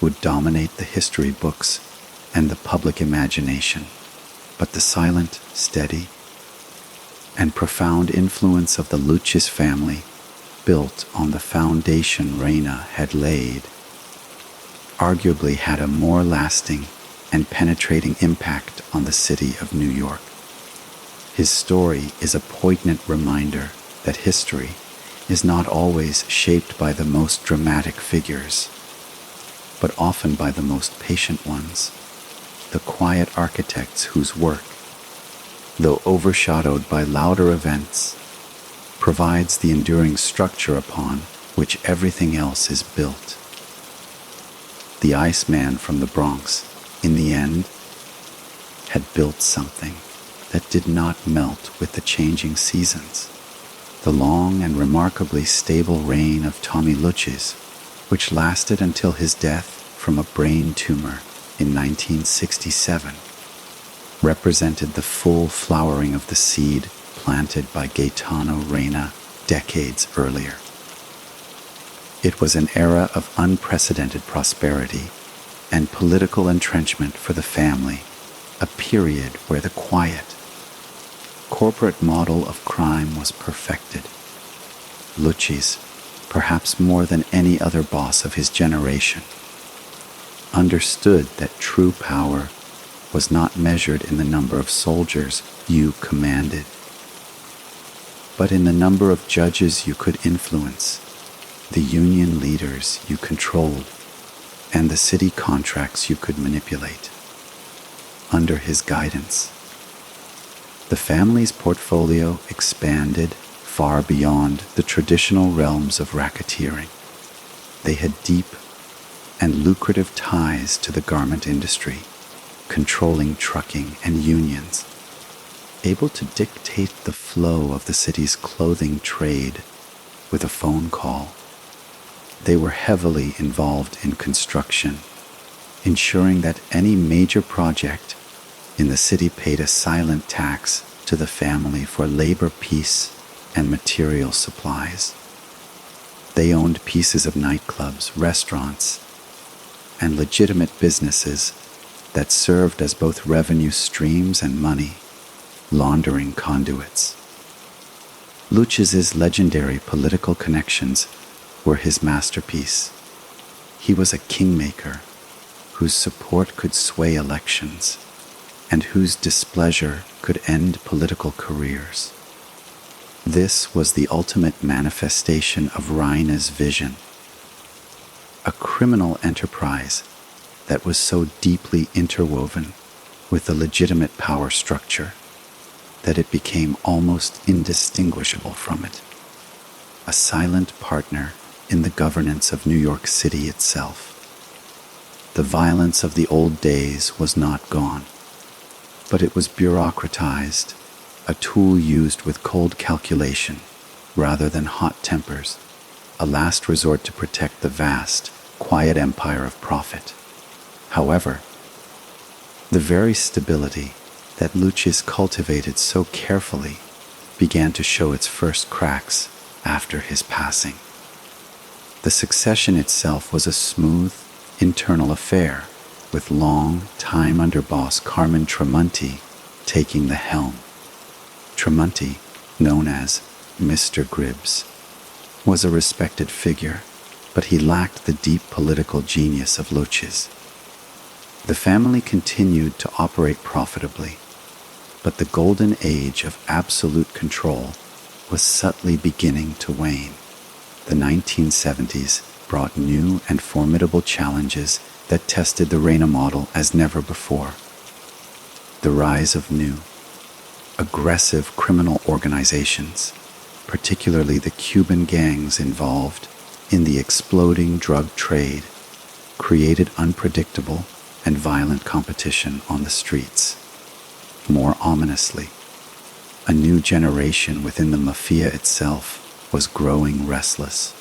would dominate the history books and the public imagination, but the silent, steady, and profound influence of the Lucchese family, built on the foundation Reina had laid, arguably had a more lasting and penetrating impact on the city of New York. His story is a poignant reminder that history is not always shaped by the most dramatic figures, but often by the most patient ones, the quiet architects whose work, though overshadowed by louder events, provides the enduring structure upon which everything else is built. The Iceman from the Bronx, in the end, had built something that did not melt with the changing seasons. The long and remarkably stable reign of Tommy Lucchese, which lasted until his death from a brain tumor in 1967, represented the full flowering of the seed planted by Gaetano Reina decades earlier. It was an era of unprecedented prosperity and political entrenchment for the family, a period where the quiet, corporate model of crime was perfected. Lucchese, perhaps more than any other boss of his generation, understood that true power was not measured in the number of soldiers you commanded, but in the number of judges you could influence, the union leaders you controlled, and the city contracts you could manipulate. Under his guidance, the family's portfolio expanded far beyond the traditional realms of racketeering. They had deep and lucrative ties to the garment industry, controlling trucking and unions, able to dictate the flow of the city's clothing trade with a phone call. They were heavily involved in construction, ensuring that any major project in the city paid a silent tax to the family for labor peace and material supplies. They owned pieces of nightclubs, restaurants, and legitimate businesses that served as both revenue streams and money laundering conduits. Lucchese's legendary political connections were his masterpiece. He was a kingmaker whose support could sway elections and whose displeasure could end political careers. This was the ultimate manifestation of Reina's vision, a criminal enterprise that was so deeply interwoven with the legitimate power structure that it became almost indistinguishable from it, a silent partner in the governance of New York City itself. The violence of the old days was not gone, but it was bureaucratized, a tool used with cold calculation rather than hot tempers, a last resort to protect the vast, quiet empire of profit. However, the very stability that Lucchese cultivated so carefully began to show its first cracks after his passing. The succession itself was a smooth, internal affair, with long-time underboss Carmine Tremonti taking the helm. Tremonti, known as Mr. Gribbs, was a respected figure, but he lacked the deep political genius of Lucchese. The family continued to operate profitably, but the golden age of absolute control was subtly beginning to wane. The 1970s brought new and formidable challenges that tested the Reina model as never before. The rise of new, aggressive criminal organizations, particularly the Cuban gangs involved in the exploding drug trade, created unpredictable and violent competition on the streets. More ominously, a new generation within the Mafia itself was growing restless.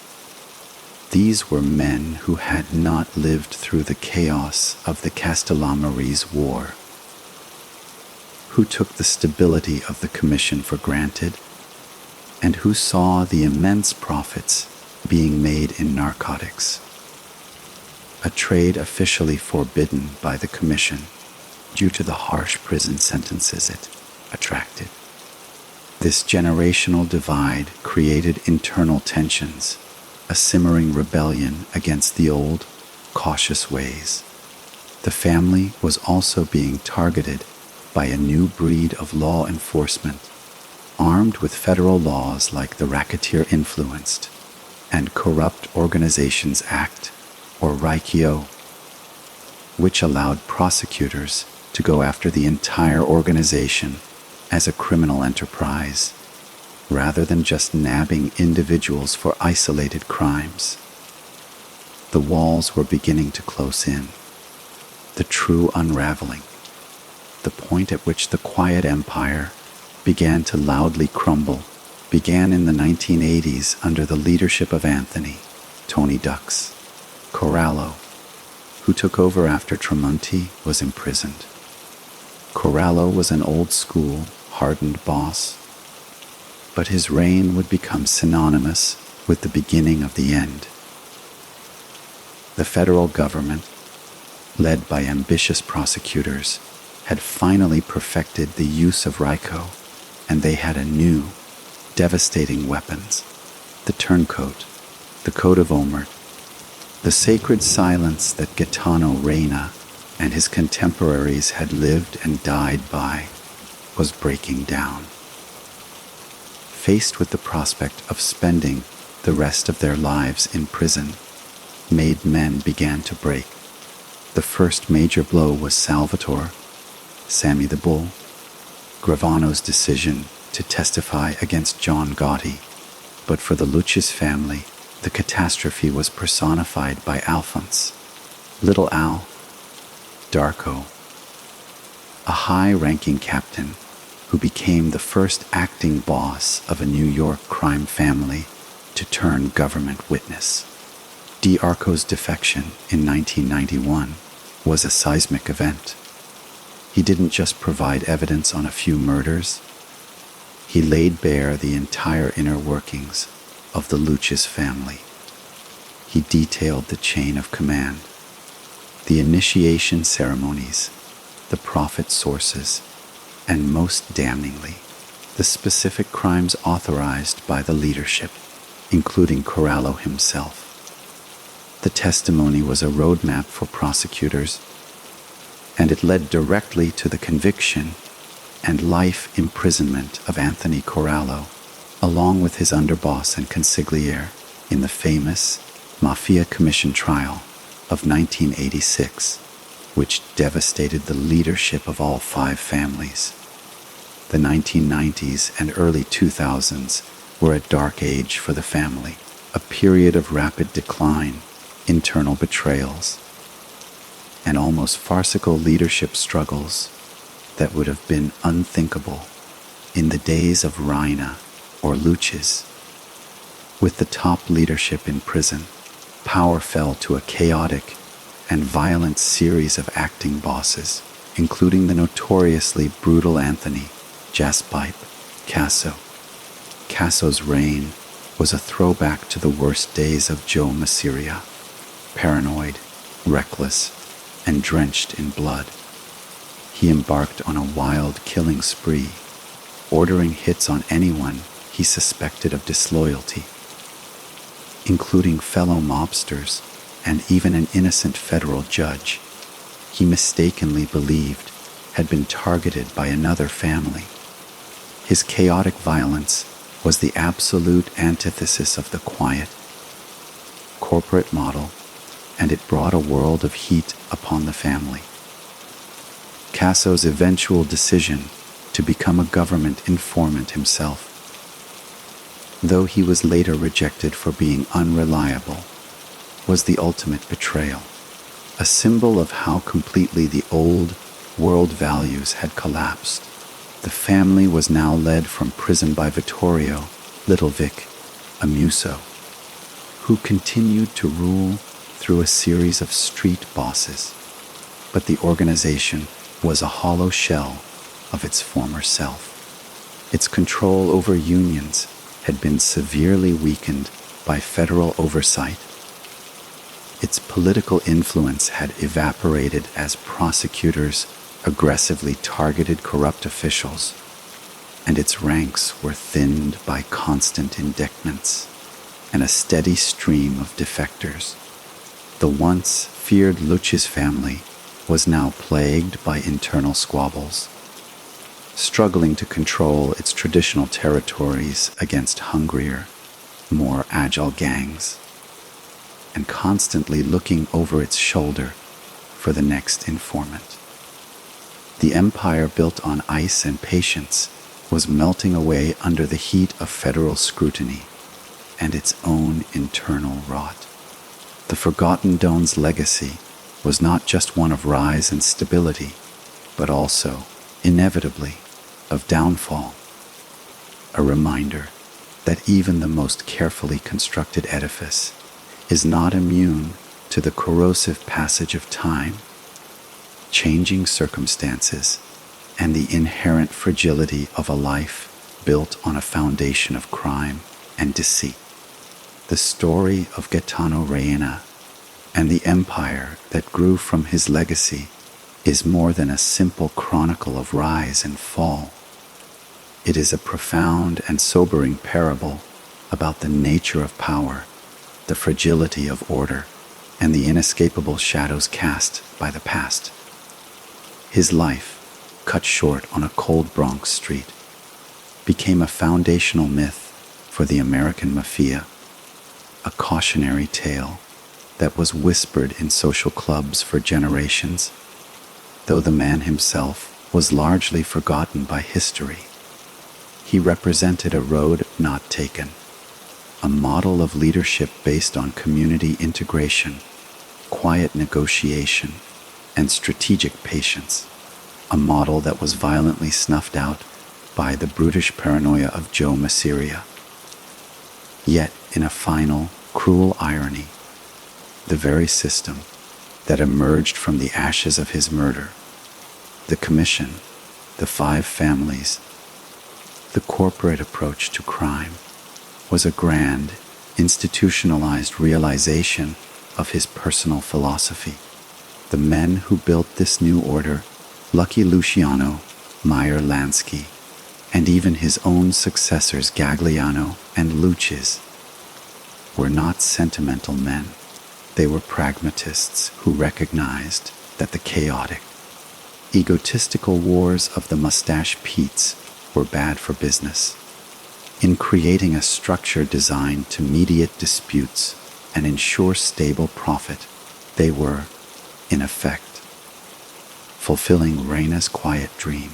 These were men who had not lived through the chaos of the Castellammarese War, who took the stability of the Commission for granted, and who saw the immense profits being made in narcotics, a trade officially forbidden by the Commission due to the harsh prison sentences it attracted. This generational divide created internal tensions, a simmering rebellion against the old, cautious ways. The family was also being targeted by a new breed of law enforcement, armed with federal laws like the Racketeer Influenced and Corrupt Organizations Act, or RICO, which allowed prosecutors to go after the entire organization as a criminal enterprise, rather than just nabbing individuals for isolated crimes. The walls were beginning to close in. The true unraveling, the point at which the quiet empire began to loudly crumble, began in the 1980s under the leadership of Anthony, Tony Ducks, Corallo, who took over after Tremonti was imprisoned. Corallo was an old-school, hardened boss, but his reign would become synonymous with the beginning of the end. The federal government, led by ambitious prosecutors, had finally perfected the use of RICO, and they had a new, devastating weapons, the turncoat, the Code of Omert, the sacred silence that Gaetano Reina and his contemporaries had lived and died by, was breaking down. Faced with the prospect of spending the rest of their lives in prison, made men began to break. The first major blow was Salvatore, Sammy the Bull, Gravano's decision to testify against John Gotti, but for the Lucchese family, the catastrophe was personified by Alphonse, Little Al, Darko, a high-ranking captain who became the first acting boss of a New York crime family to turn government witness. D'Arco's defection in 1991 was a seismic event. He didn't just provide evidence on a few murders. He laid bare the entire inner workings of the Lucchese family. he detailed the chain of command, the initiation ceremonies, the profit sources, and most damningly, the specific crimes authorized by the leadership, including Corallo himself. The testimony was a roadmap for prosecutors, and it led directly to the conviction and life imprisonment of Anthony Corallo, along with his underboss and consigliere, in the famous Mafia Commission trial of 1986, which devastated the leadership of all 5 families. The 1990s and early 2000s were a dark age for the family, a period of rapid decline, internal betrayals, and almost farcical leadership struggles that would have been unthinkable in the days of Reina or Lucchese. With the top leadership in prison, power fell to a chaotic and violent series of acting bosses, including the notoriously brutal Anthony Jaspipe Casso. Casso's reign was a throwback to the worst days of Joe Masseria, paranoid, reckless, and drenched in blood. He embarked on a wild killing spree, ordering hits on anyone he suspected of disloyalty, including fellow mobsters and even an innocent federal judge he mistakenly believed had been targeted by another family. His chaotic violence was the absolute antithesis of the quiet, corporate model, and it brought a world of heat upon the family. Casso's eventual decision to become a government informant himself, though he was later rejected for being unreliable, was the ultimate betrayal, a symbol of how completely the old world values had collapsed. The family was now led from prison by Vittorio, Little Vic, Amuso, who continued to rule through a series of street bosses, but the organization was a hollow shell of its former self. Its control over unions had been severely weakened by federal oversight. Its political influence had evaporated as prosecutors aggressively targeted corrupt officials, and its ranks were thinned by constant indictments and a steady stream of defectors. The once feared Lucchese family was now plagued by internal squabbles, struggling to control its traditional territories against hungrier, more agile gangs, and constantly looking over its shoulder for the next informant. The empire built on ice and patience was melting away under the heat of federal scrutiny and its own internal rot. The Forgotten Don's legacy was not just one of rise and stability, but also, inevitably, of downfall. A reminder that even the most carefully constructed edifice is not immune to the corrosive passage of time, changing circumstances, and the inherent fragility of a life built on a foundation of crime and deceit. The story of Gaetano Reina and the empire that grew from his legacy is more than a simple chronicle of rise and fall. It is a profound and sobering parable about the nature of power, the fragility of order, and the inescapable shadows cast by the past. His life, cut short on a cold Bronx street, became a foundational myth for the American Mafia, a cautionary tale that was whispered in social clubs for generations, though the man himself was largely forgotten by history. He represented a road not taken, a model of leadership based on community integration, quiet negotiation, and strategic patience, a model that was violently snuffed out by the brutish paranoia of Joe Masseria. Yet, in a final, cruel irony, the very system that emerged from the ashes of his murder, the commission, the 5 families, the corporate approach to crime, was a grand institutionalized realization of his personal philosophy. The men who built this new order, Lucky Luciano, Meyer Lansky, and even his own successors Gagliano and Lucchese, were not sentimental men. They were pragmatists who recognized that the chaotic, egotistical wars of the mustache Petes were bad for business. In creating a structure designed to mediate disputes and ensure stable profit, they were, in effect, fulfilling Reina's quiet dream.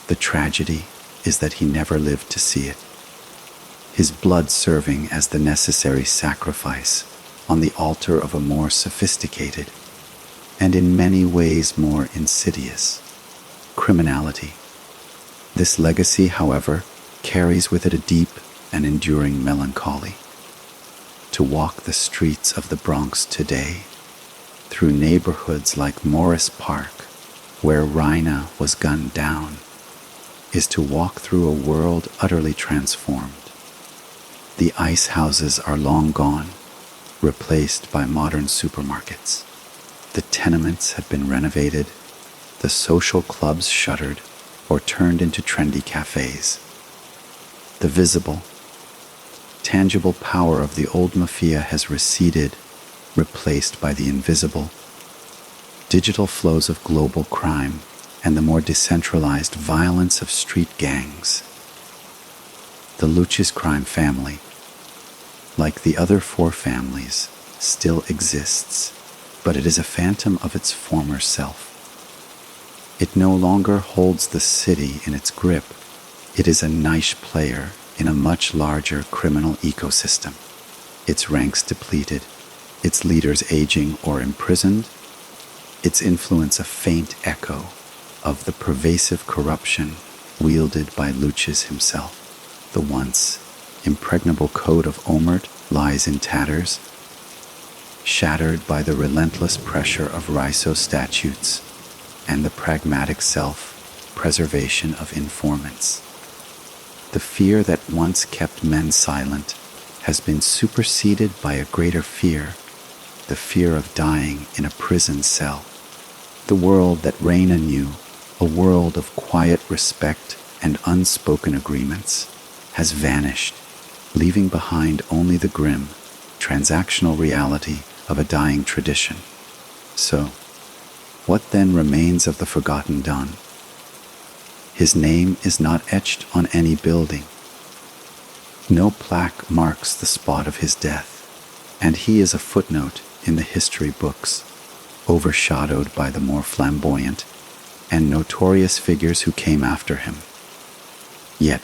The tragedy is that he never lived to see it, his blood serving as the necessary sacrifice on the altar of a more sophisticated and in many ways more insidious criminality. This legacy, however, carries with it a deep and enduring melancholy. To walk the streets of the Bronx today, through neighborhoods like Morris Park, where Reina was gunned down, is to walk through a world utterly transformed. The ice houses are long gone, replaced by modern supermarkets. The tenements have been renovated, the social clubs shuttered or turned into trendy cafes. The visible, tangible power of the old Mafia has receded, replaced by the invisible, digital flows of global crime and the more decentralized violence of street gangs. The Lucchese crime family, like the other four families, still exists, but it is a phantom of its former self. It no longer holds the city in its grip. It is a niche player in a much larger criminal ecosystem. Its ranks depleted, its leaders aging or imprisoned, its influence a faint echo of the pervasive corruption wielded by Lucchese himself. The once impregnable code of Omert lies in tatters, shattered by the relentless pressure of Riso statutes and the pragmatic self-preservation of informants. The fear that once kept men silent has been superseded by a greater fear, the fear of dying in a prison cell. The world that Reina knew, a world of quiet respect and unspoken agreements, has vanished, leaving behind only the grim, transactional reality of a dying tradition. So, what then remains of the forgotten Don? His name is not etched on any building. No plaque marks the spot of his death, and he is a footnote in the history books, overshadowed by the more flamboyant and notorious figures who came after him. Yet,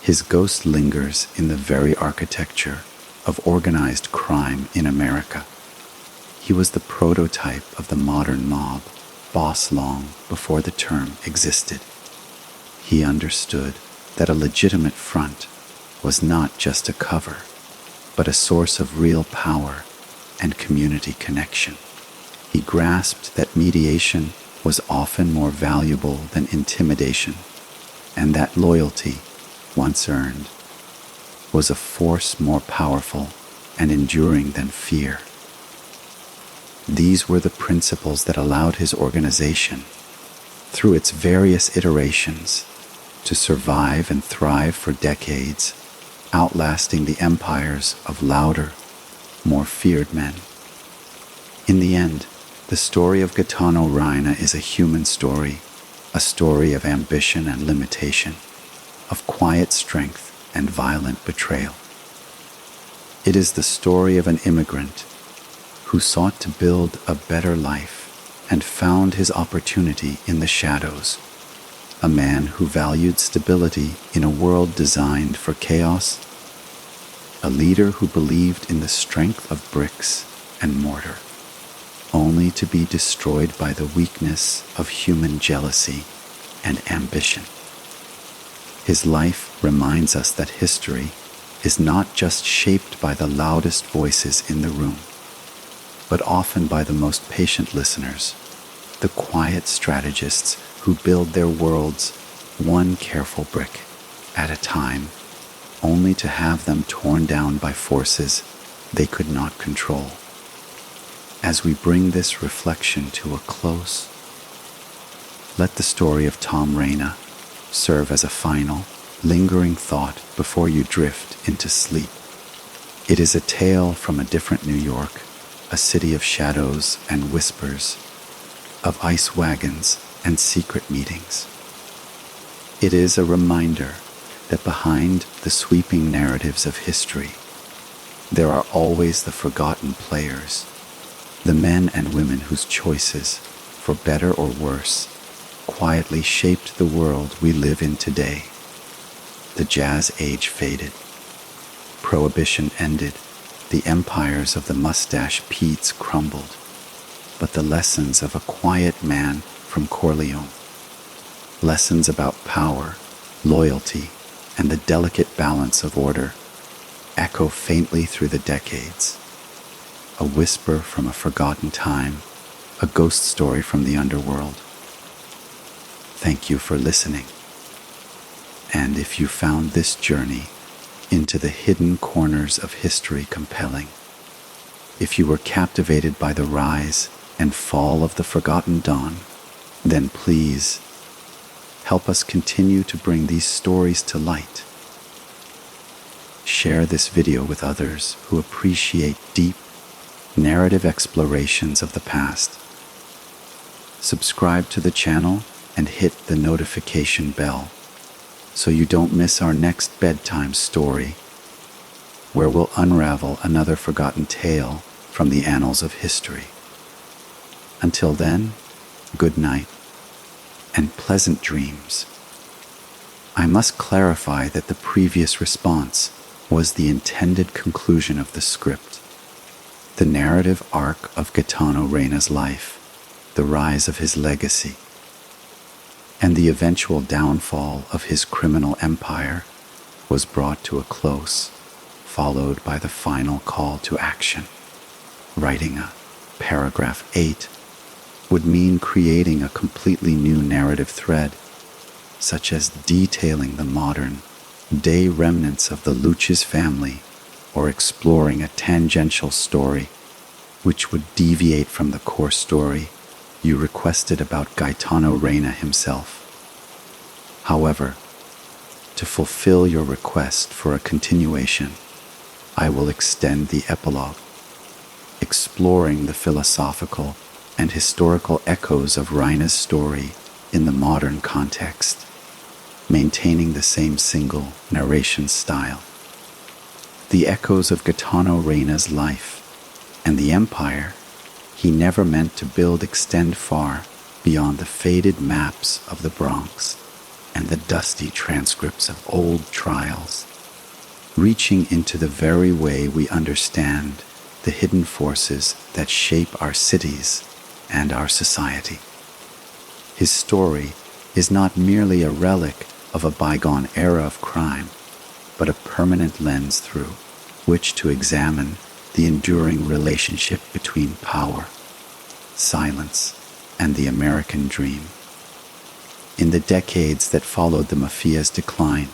his ghost lingers in the very architecture of organized crime in America. He was the prototype of the modern mob, boss long before the term existed. He understood that a legitimate front was not just a cover, but a source of real power and community connection. He grasped that mediation was often more valuable than intimidation, and that loyalty, once earned, was a force more powerful and enduring than fear. These were the principles that allowed his organization, through its various iterations, to survive and thrive for decades, outlasting the empires of louder, more feared men. In the end, the story of Gaetano Reina is a human story, a story of ambition and limitation, of quiet strength and violent betrayal. It is the story of an immigrant who sought to build a better life and found his opportunity in the shadows, a man who valued stability in a world designed for chaos, a leader who believed in the strength of bricks and mortar, only to be destroyed by the weakness of human jealousy and ambition. His life reminds us that history is not just shaped by the loudest voices in the room, but often by the most patient listeners, the quiet strategists who build their worlds one careful brick at a time, only to have them torn down by forces they could not control. As we bring this reflection to a close, let the story of Tom Reina serve as a final, lingering thought before you drift into sleep. It is a tale from a different New York, a city of shadows and whispers, of ice wagons and secret meetings. It is a reminder that behind the sweeping narratives of history, there are always the forgotten players, the men and women whose choices, for better or worse, quietly shaped the world we live in today. The jazz age faded. Prohibition ended. The empires of the mustache Petes crumbled. But the lessons of a quiet man from Corleone, lessons about power, loyalty, and the delicate balance of order, echo faintly through the decades. A whisper from a forgotten time, a ghost story from the underworld. Thank you for listening. And if you found this journey into the hidden corners of history compelling, if you were captivated by the rise and fall of the forgotten dawn, then please help us continue to bring these stories to light. Share this video with others who appreciate deep, narrative explorations of the past. Subscribe to the channel and hit the notification bell so you don't miss our next bedtime story, where we'll unravel another forgotten tale from the annals of history. Until then, good night and pleasant dreams. I must clarify that the previous response was the intended conclusion of the script. The narrative arc of Gaetano Reina's life, the rise of his legacy, and the eventual downfall of his criminal empire was brought to a close, followed by the final call to action. Writing a paragraph 8 would mean creating a completely new narrative thread, such as detailing the modern day remnants of the Lucchese family or exploring a tangential story which would deviate from the core story you requested about Gaetano Reina himself. However, to fulfill your request for a continuation, I will extend the epilogue, exploring the philosophical and historical echoes of Reina's story in the modern context, maintaining the same single narration style. The echoes of Gaetano Reina's life and the empire he never meant to build extend far beyond the faded maps of the Bronx and the dusty transcripts of old trials, reaching into the very way we understand the hidden forces that shape our cities and our society. His story is not merely a relic of a bygone era of crime, but a permanent lens through which to examine the enduring relationship between power, silence, and the American dream. In the decades that followed the Mafia's decline,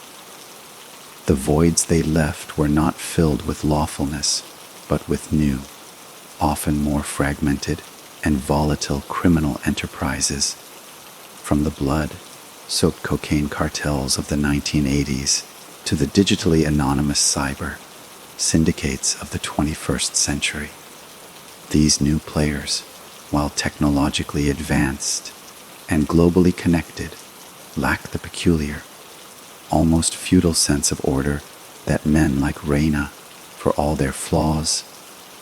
the voids they left were not filled with lawfulness, but with new, often more fragmented and volatile criminal enterprises, from the blood-soaked cocaine cartels of the 1980s to the digitally anonymous cyber syndicates of the 21st century. These new players, while technologically advanced and globally connected, lack the peculiar, almost feudal sense of order that men like Reina, for all their flaws,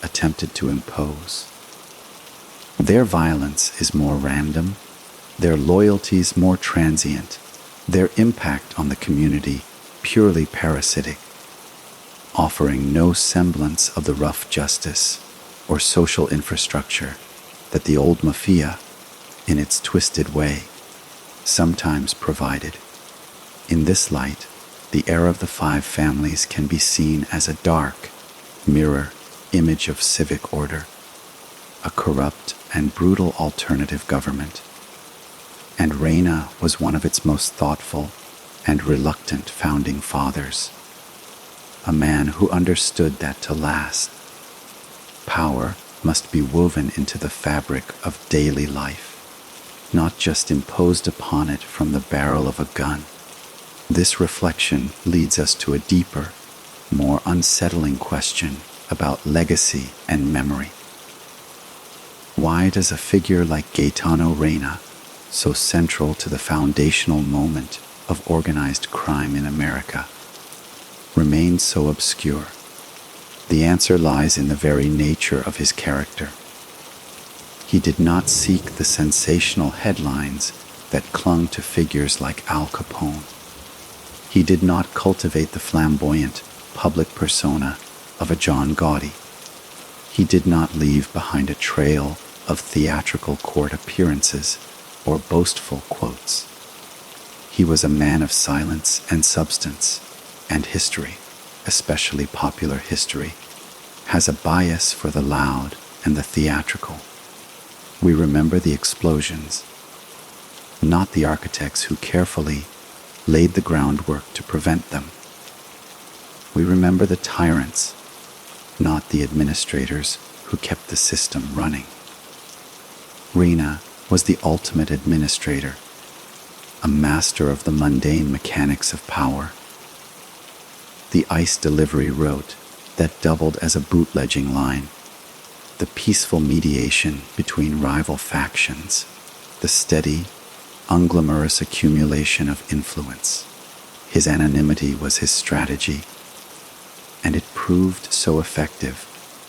attempted to impose. Their violence is more random, their loyalties more transient, their impact on the community purely parasitic, offering no semblance of the rough justice or social infrastructure that the old Mafia, in its twisted way, sometimes provided. In this light, the era of the five families can be seen as a dark, mirror image of civic order, a corrupt and brutal alternative government. And Reina was one of its most thoughtful and reluctant founding fathers. a man who understood that to last, power must be woven into the fabric of daily life, not just imposed upon it from the barrel of a gun. This reflection leads us to a deeper, more unsettling question about legacy and memory. Why does a figure like Gaetano Reina, so central to the foundational moment of organized crime in America, remain so obscure? The answer lies in the very nature of his character. He did not seek the sensational headlines that clung to figures like Al Capone. He did not cultivate the flamboyant public persona of a John Gotti. He did not leave behind a trail of theatrical court appearances or boastful quotes. He was a man of silence and substance, and history, especially popular history, has a bias for the loud and the theatrical. We remember the explosions, not the architects who carefully laid the groundwork to prevent them. We remember the tyrants, not the administrators who kept the system running. Reina was the ultimate administrator, a master of the mundane mechanics of power. The ice delivery route that doubled as a bootlegging line, the peaceful mediation between rival factions, the steady, unglamorous accumulation of influence. His anonymity was his strategy, and it proved so effective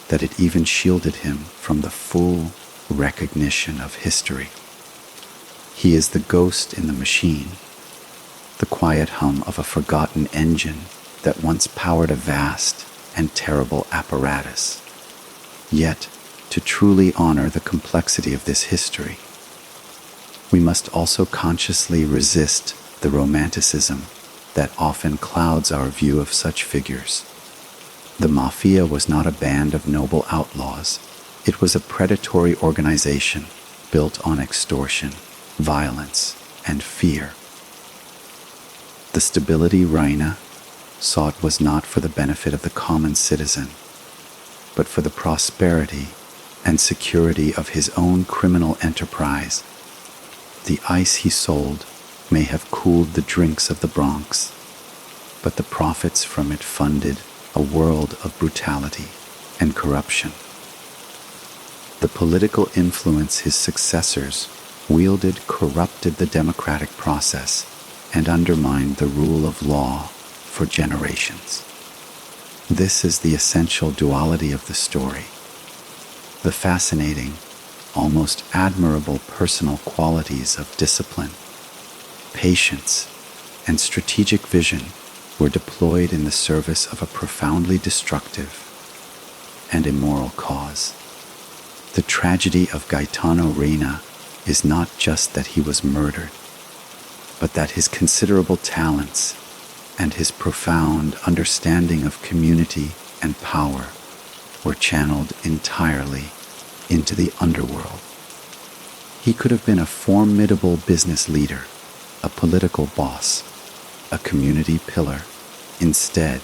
that it even shielded him from the full recognition of history. He is the ghost in the machine, the quiet hum of a forgotten engine that once powered a vast and terrible apparatus. Yet, to truly honor the complexity of this history, we must also consciously resist the romanticism that often clouds our view of such figures. The Mafia was not a band of noble outlaws. It was a predatory organization built on extortion, violence, and fear. The stability Reina sought was not for the benefit of the common citizen, but for the prosperity and security of his own criminal enterprise. The ice he sold may have cooled the drinks of the Bronx, but the profits from it funded a world of brutality and corruption. The political influence his successors wielded corrupted the democratic process and undermined the rule of law for generations. This is the essential duality of the story. The fascinating, almost admirable personal qualities of discipline, patience, and strategic vision were deployed in the service of a profoundly destructive and immoral cause. The tragedy of Gaetano Reina is not just that he was murdered, but that his considerable talents and his profound understanding of community and power were channeled entirely into the underworld. He could have been a formidable business leader, a political boss, a community pillar. Instead,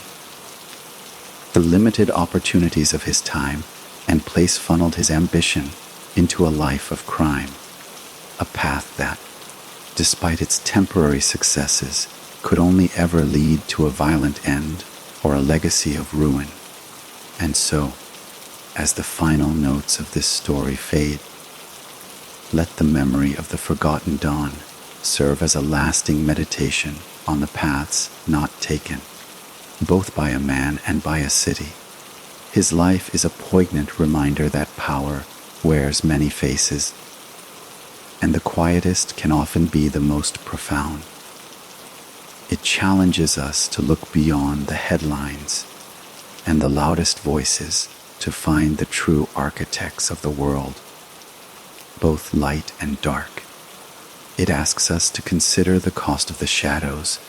the limited opportunities of his time and place funneled his ambition into a life of crime, a path that, despite its temporary successes, could only ever lead to a violent end or a legacy of ruin. And so, as the final notes of this story fade, let the memory of the forgotten dawn serve as a lasting meditation on the paths not taken, both by a man and by a city. His life is a poignant reminder that power wears many faces, and the quietest can often be the most profound. It challenges us to look beyond the headlines and the loudest voices to find the true architects of the world, both light and dark. It asks us to consider the cost of the shadows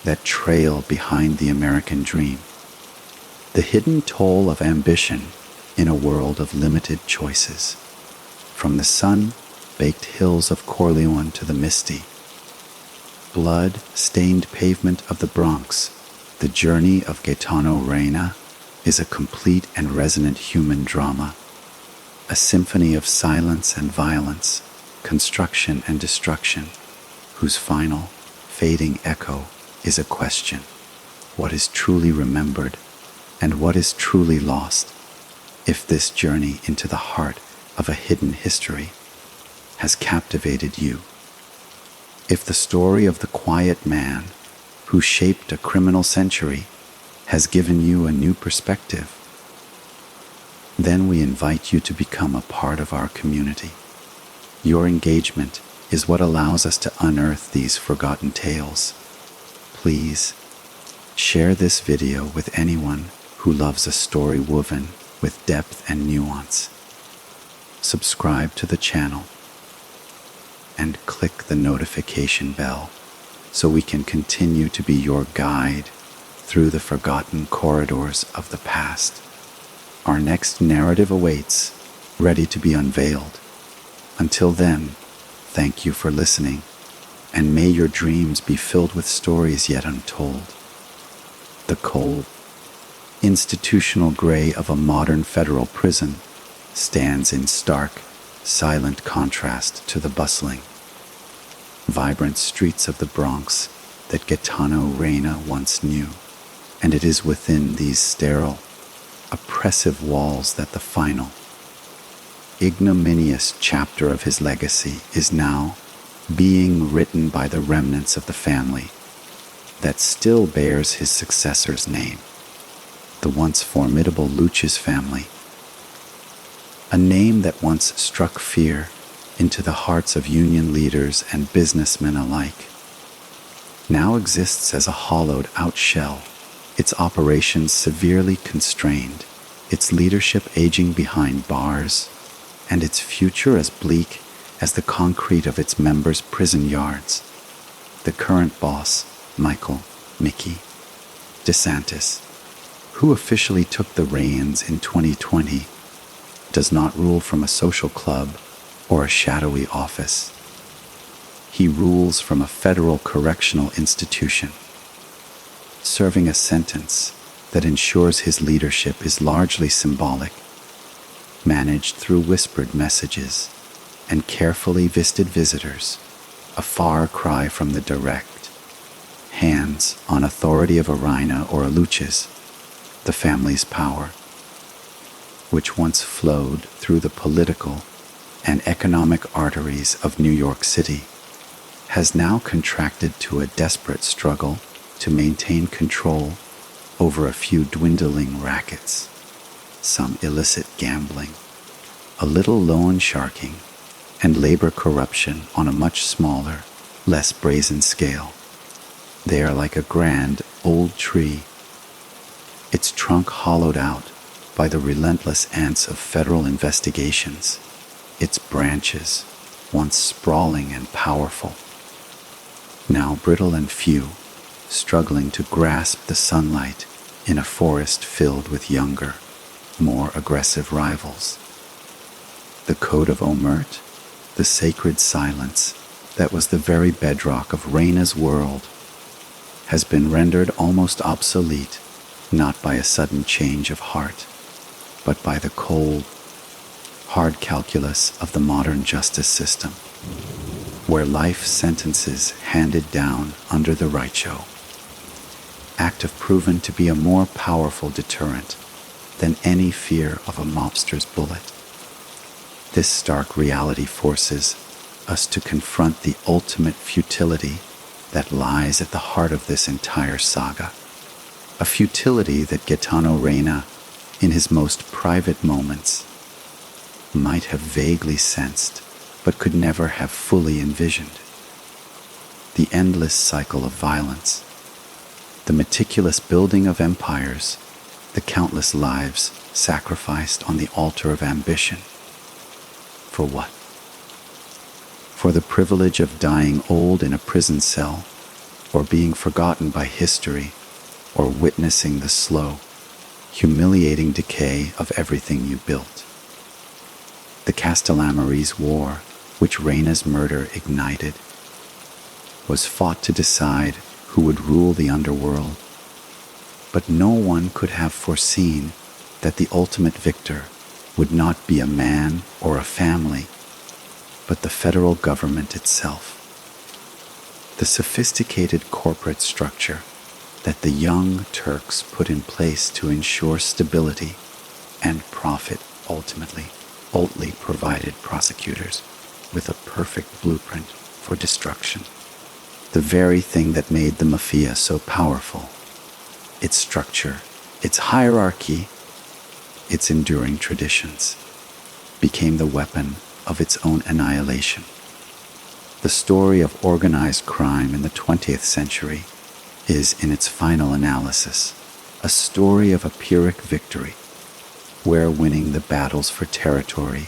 that trail behind the American dream, the hidden toll of ambition in a world of limited choices, from the sun-baked hills of Corleone to the misty, blood-stained pavement of the Bronx The journey of Gaetano Reina is a complete and resonant human drama, a symphony of silence and violence, construction and destruction, whose final, fading echo is a question: what is truly remembered and what is truly lost? If this journey into the heart of a hidden history has captivated you, if the story of the quiet man who shaped a criminal century has given you a new perspective, then we invite you to become a part of our community. Your engagement is what allows us to unearth these forgotten tales. Please share this video with anyone who loves a story woven with depth and nuance. Subscribe to the channel and click the notification bell so we can continue to be your guide through the forgotten corridors of the past. Our next narrative awaits, ready to be unveiled. Until then, thank you for listening, and may your dreams be filled with stories yet untold. The cold, institutional gray of a modern federal prison stands in stark, silent contrast to the bustling, vibrant streets of the Bronx that Gaetano Reina once knew, and it is within these sterile, oppressive walls that the final, ignominious chapter of his legacy is now being written by the remnants of the family that still bears his successor's name, the once formidable Lucchese family, a name that once struck fear into the hearts of union leaders and businessmen alike, now exists as a hollowed-out shell, its operations severely constrained, its leadership aging behind bars, and its future as bleak as the concrete of its members' prison yards. The current boss, Mickey DeSantis, who officially took the reins in 2020, does not rule from a social club or a shadowy office. He rules from a federal correctional institution, serving a sentence that ensures his leadership is largely symbolic, managed through whispered messages and carefully visited visitors, a far cry from the direct, hands-on authority of a Reina or a Lucchese, the family's power, which once flowed through the political and economic arteries of New York City, has now contracted to a desperate struggle to maintain control over a few dwindling rackets, some illicit gambling, a little loan sharking, and labor corruption on a much smaller, less brazen scale. They are like a grand old tree, its trunk hollowed out by the relentless ants of federal investigations, its branches, once sprawling and powerful, now brittle and few, struggling to grasp the sunlight in a forest filled with younger, more aggressive rivals. The Code of Omert, the sacred silence that was the very bedrock of Reina's world, has been rendered almost obsolete, not by a sudden change of heart, but by the cold, hard calculus of the modern justice system, where life sentences handed down under the Reicho Act have proven to be a more powerful deterrent than any fear of a mobster's bullet. This stark reality forces us to confront the ultimate futility that lies at the heart of this entire saga, a futility that Gaetano Reina, in his most private moments, might have vaguely sensed but could never have fully envisioned. The endless cycle of violence, the meticulous building of empires, the countless lives sacrificed on the altar of ambition. For what? For the privilege of dying old in a prison cell, or being forgotten by history, or witnessing the slow, humiliating decay of everything you built. The Castellammarese War, which Reina's murder ignited, was fought to decide who would rule the underworld, But no one could have foreseen that the ultimate victor would not be a man or a family, but the federal government itself. The sophisticated corporate structure that the young Turks put in place to ensure stability and profit ultimately provided prosecutors with a perfect blueprint for destruction. The very thing that made the Mafia so powerful, its structure, its hierarchy, its enduring traditions, became the weapon of its own annihilation. The story of organized crime in the 20th century is, in its final analysis, a story of a Pyrrhic victory, where winning the battles for territory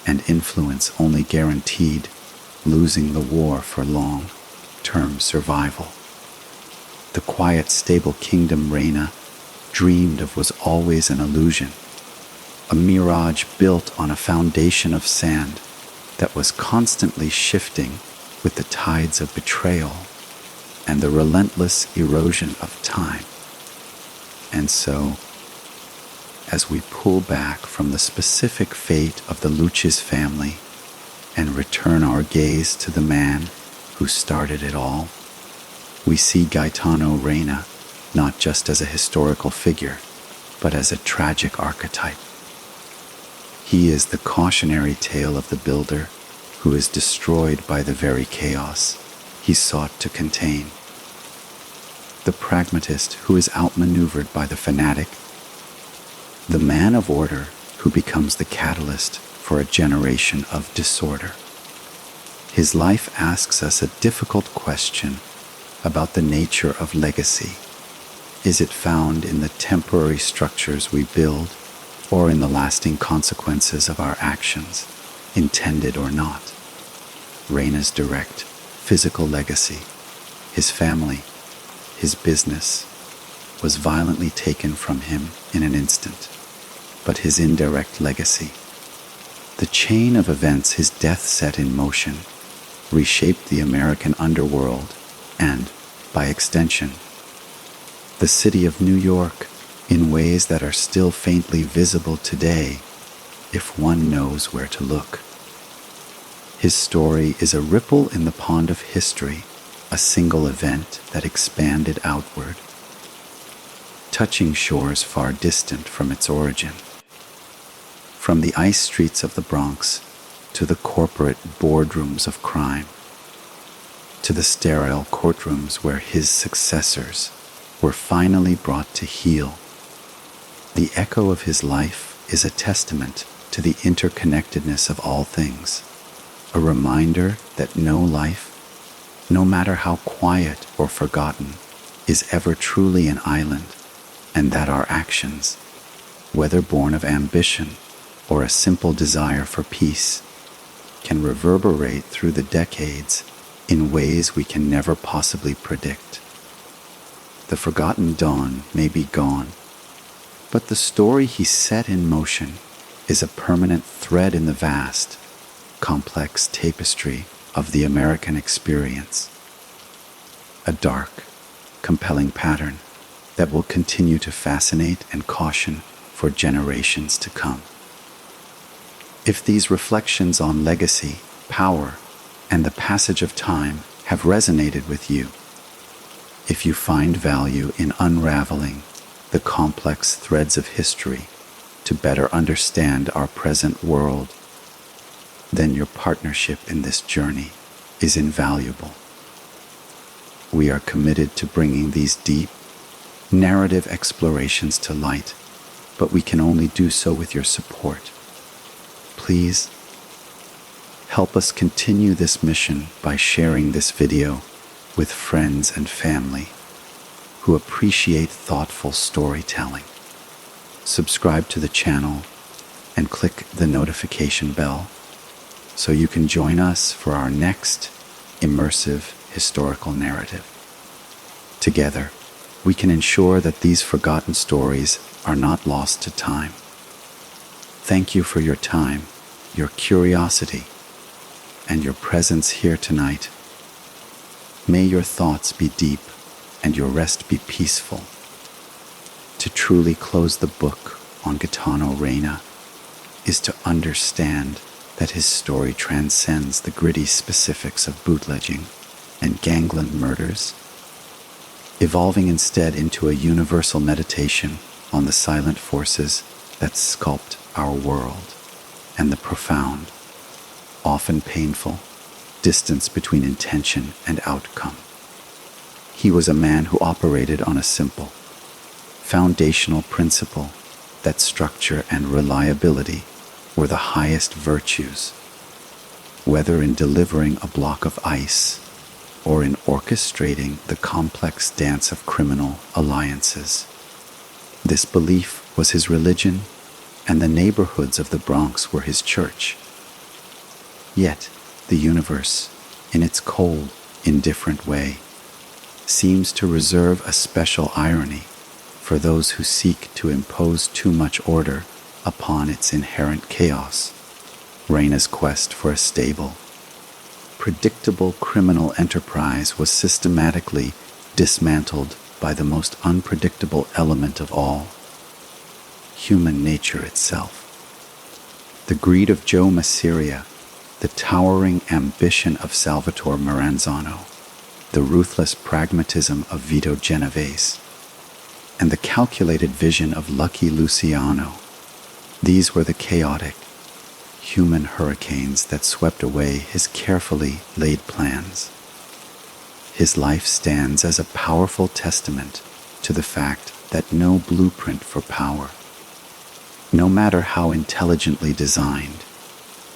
and influence only guaranteed losing the war for long-term survival. The quiet, stable kingdom Reina dreamed of was always an illusion, a mirage built on a foundation of sand that was constantly shifting with the tides of betrayal and the relentless erosion of time. And so, as we pull back from the specific fate of the Lucchese family and return our gaze to the man who started it all, we see Gaetano Reina not just as a historical figure, but as a tragic archetype. He is the cautionary tale of the builder who is destroyed by the very chaos he sought to contain. The pragmatist who is outmaneuvered by the fanatic. The man of order who becomes the catalyst for a generation of disorder. His life asks us a difficult question about the nature of legacy. Is it found in the temporary structures we build, or in the lasting consequences of our actions, intended or not? Reina's direct, physical legacy, his family, his business, was violently taken from him in an instant. But his indirect legacy, the chain of events his death set in motion, reshaped the American underworld and, by extension, the city of New York in ways that are still faintly visible today if one knows where to look. His story is a ripple in the pond of history, a single event that expanded outward, touching shores far distant from its origin. From the ice streets of the Bronx to the corporate boardrooms of crime, to the sterile courtrooms where his successors were finally brought to heel. The echo of his life is a testament to the interconnectedness of all things, a reminder that no life, no matter how quiet or forgotten, is ever truly an island, and that our actions, whether born of ambition or a simple desire for peace, can reverberate through the decades in ways we can never possibly predict. The forgotten dawn may be gone, but the story he set in motion is a permanent thread in the vast, complex tapestry of the American experience. A dark, compelling pattern that will continue to fascinate and caution for generations to come. If these reflections on legacy, power, and the passage of time have resonated with you, if you find value in unraveling the complex threads of history to better understand our present world, then your partnership in this journey is invaluable. We are committed to bringing these deep, narrative explorations to light, but we can only do so with your support. Please help us continue this mission by sharing this video with friends and family who appreciate thoughtful storytelling. Subscribe to the channel and click the notification bell so you can join us for our next immersive historical narrative. Together, we can ensure that these forgotten stories are not lost to time. Thank you for your time, your curiosity, and your presence here tonight. May your thoughts be deep and your rest be peaceful. To truly close the book on Gaetano Reina is to understand that his story transcends the gritty specifics of bootlegging and gangland murders, evolving instead into a universal meditation on the silent forces that sculpt our world and the profound, often painful, distance between intention and outcome. He was a man who operated on a simple, foundational principle that structure and reliability were the highest virtues, whether in delivering a block of ice or in orchestrating the complex dance of criminal alliances. This belief was his religion, and the neighborhoods of the Bronx were his church. Yet, the universe, in its cold, indifferent way, seems to reserve a special irony for those who seek to impose too much order upon its inherent chaos. Reina's quest for a stable, predictable criminal enterprise was systematically dismantled by the most unpredictable element of all, human nature itself. The greed of Joe Masseria, the towering ambition of Salvatore Maranzano, the ruthless pragmatism of Vito Genovese, and the calculated vision of Lucky Luciano. These were the chaotic, human hurricanes that swept away his carefully laid plans. His life stands as a powerful testament to the fact that no blueprint for power, no matter how intelligently designed,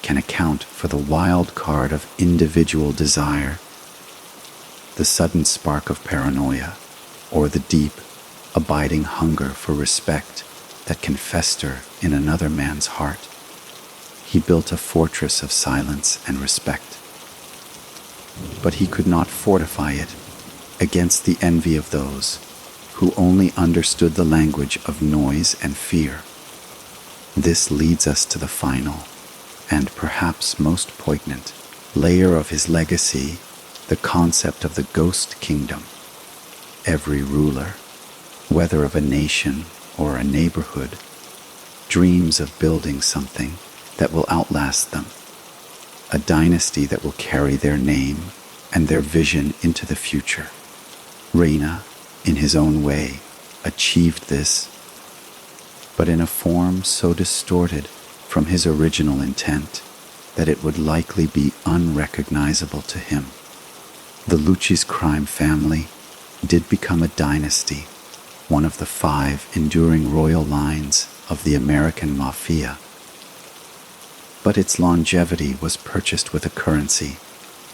can account for the wild card of individual desire, the sudden spark of paranoia, or the deep, abiding hunger for respect that can fester in another man's heart. He built a fortress of silence and respect, but he could not fortify it against the envy of those who only understood the language of noise and fear. This leads us to the final, and perhaps most poignant, layer of his legacy, the concept of the ghost kingdom. Every ruler, whether of a nation or a neighborhood, dreams of building something that will outlast them, a dynasty that will carry their name and their vision into the future. Reina, in his own way, achieved this, but in a form so distorted from his original intent that it would likely be unrecognizable to him. The Lucchese crime family did become a dynasty, one of the 5 enduring royal lines of the American Mafia. But its longevity was purchased with a currency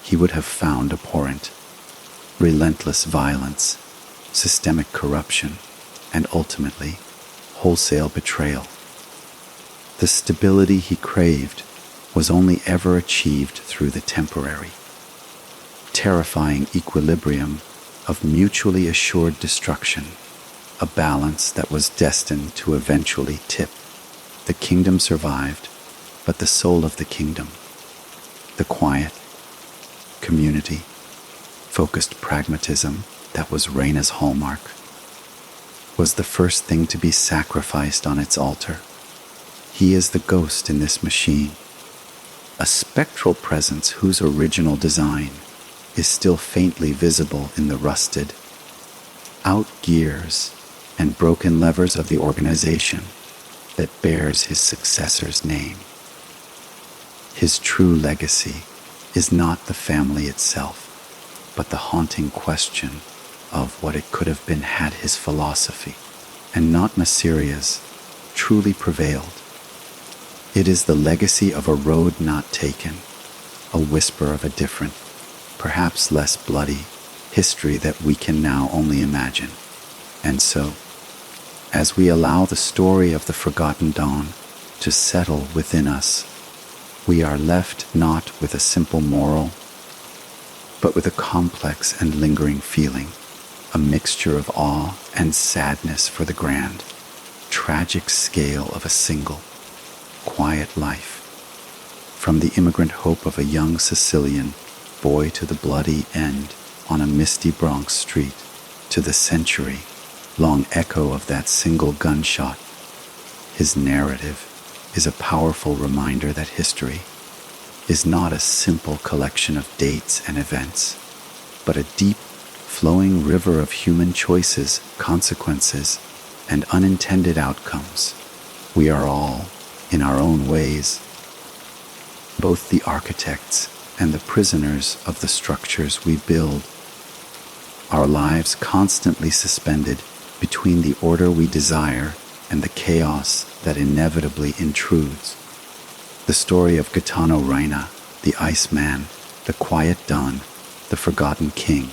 he would have found abhorrent: relentless violence, systemic corruption, and ultimately, wholesale betrayal. The stability he craved was only ever achieved through the temporary, terrifying equilibrium of mutually assured destruction, a balance that was destined to eventually tip. The kingdom survived, but the soul of the kingdom, the quiet, community-focused pragmatism that was Reina's hallmark, was the first thing to be sacrificed on its altar. He is the ghost in this machine, a spectral presence whose original design is still faintly visible in the rusted, out gears and broken levers of the organization that bears his successor's name. His true legacy is not the family itself, but the haunting question of what it could have been had his philosophy, and not Masseria's, truly prevailed. It is the legacy of a road not taken, a whisper of a different, perhaps less bloody, history that we can now only imagine. And so, as we allow the story of the forgotten dawn to settle within us, we are left not with a simple moral, but with a complex and lingering feeling, a mixture of awe and sadness for the grand, tragic scale of a single, quiet life. From the immigrant hope of a young Sicilian boy to the bloody end on a misty Bronx street, to the century long echo of that single gunshot. His narrative is a powerful reminder that history is not a simple collection of dates and events, but a deep, flowing river of human choices, consequences, and unintended outcomes. We are all, in our own ways, both the architects and the prisoners of the structures we build, our lives constantly suspended between the order we desire and the chaos that inevitably intrudes. The story of Gaetano Reina, the Iceman, the Quiet Dawn, the Forgotten King,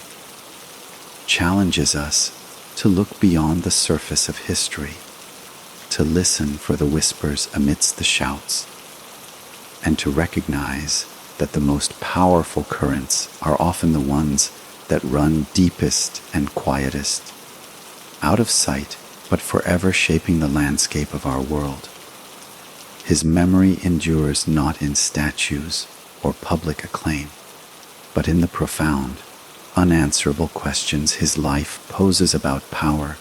challenges us to look beyond the surface of history, to listen for the whispers amidst the shouts, and to recognize that the most powerful currents are often the ones that run deepest and quietest, out of sight but forever shaping the landscape of our world. His memory endures not in statues or public acclaim, but in the profound, unanswerable questions his life poses about power,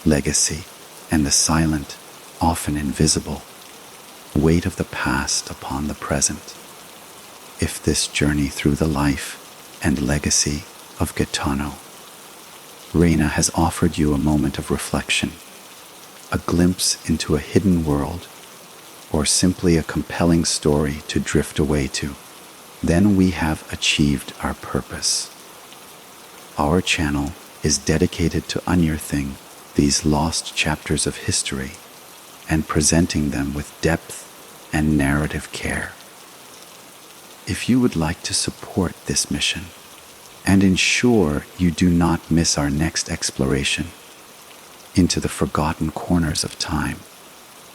legacy, and the silent, often invisible, weight of the past upon the present. If this journey through the life and legacy of Gaetano Reina has offered you a moment of reflection, a glimpse into a hidden world, or simply a compelling story to drift away to, then we have achieved our purpose. Our channel is dedicated to unearthing these lost chapters of history and presenting them with depth and narrative care. If you would like to support this mission and ensure you do not miss our next exploration into the forgotten corners of time,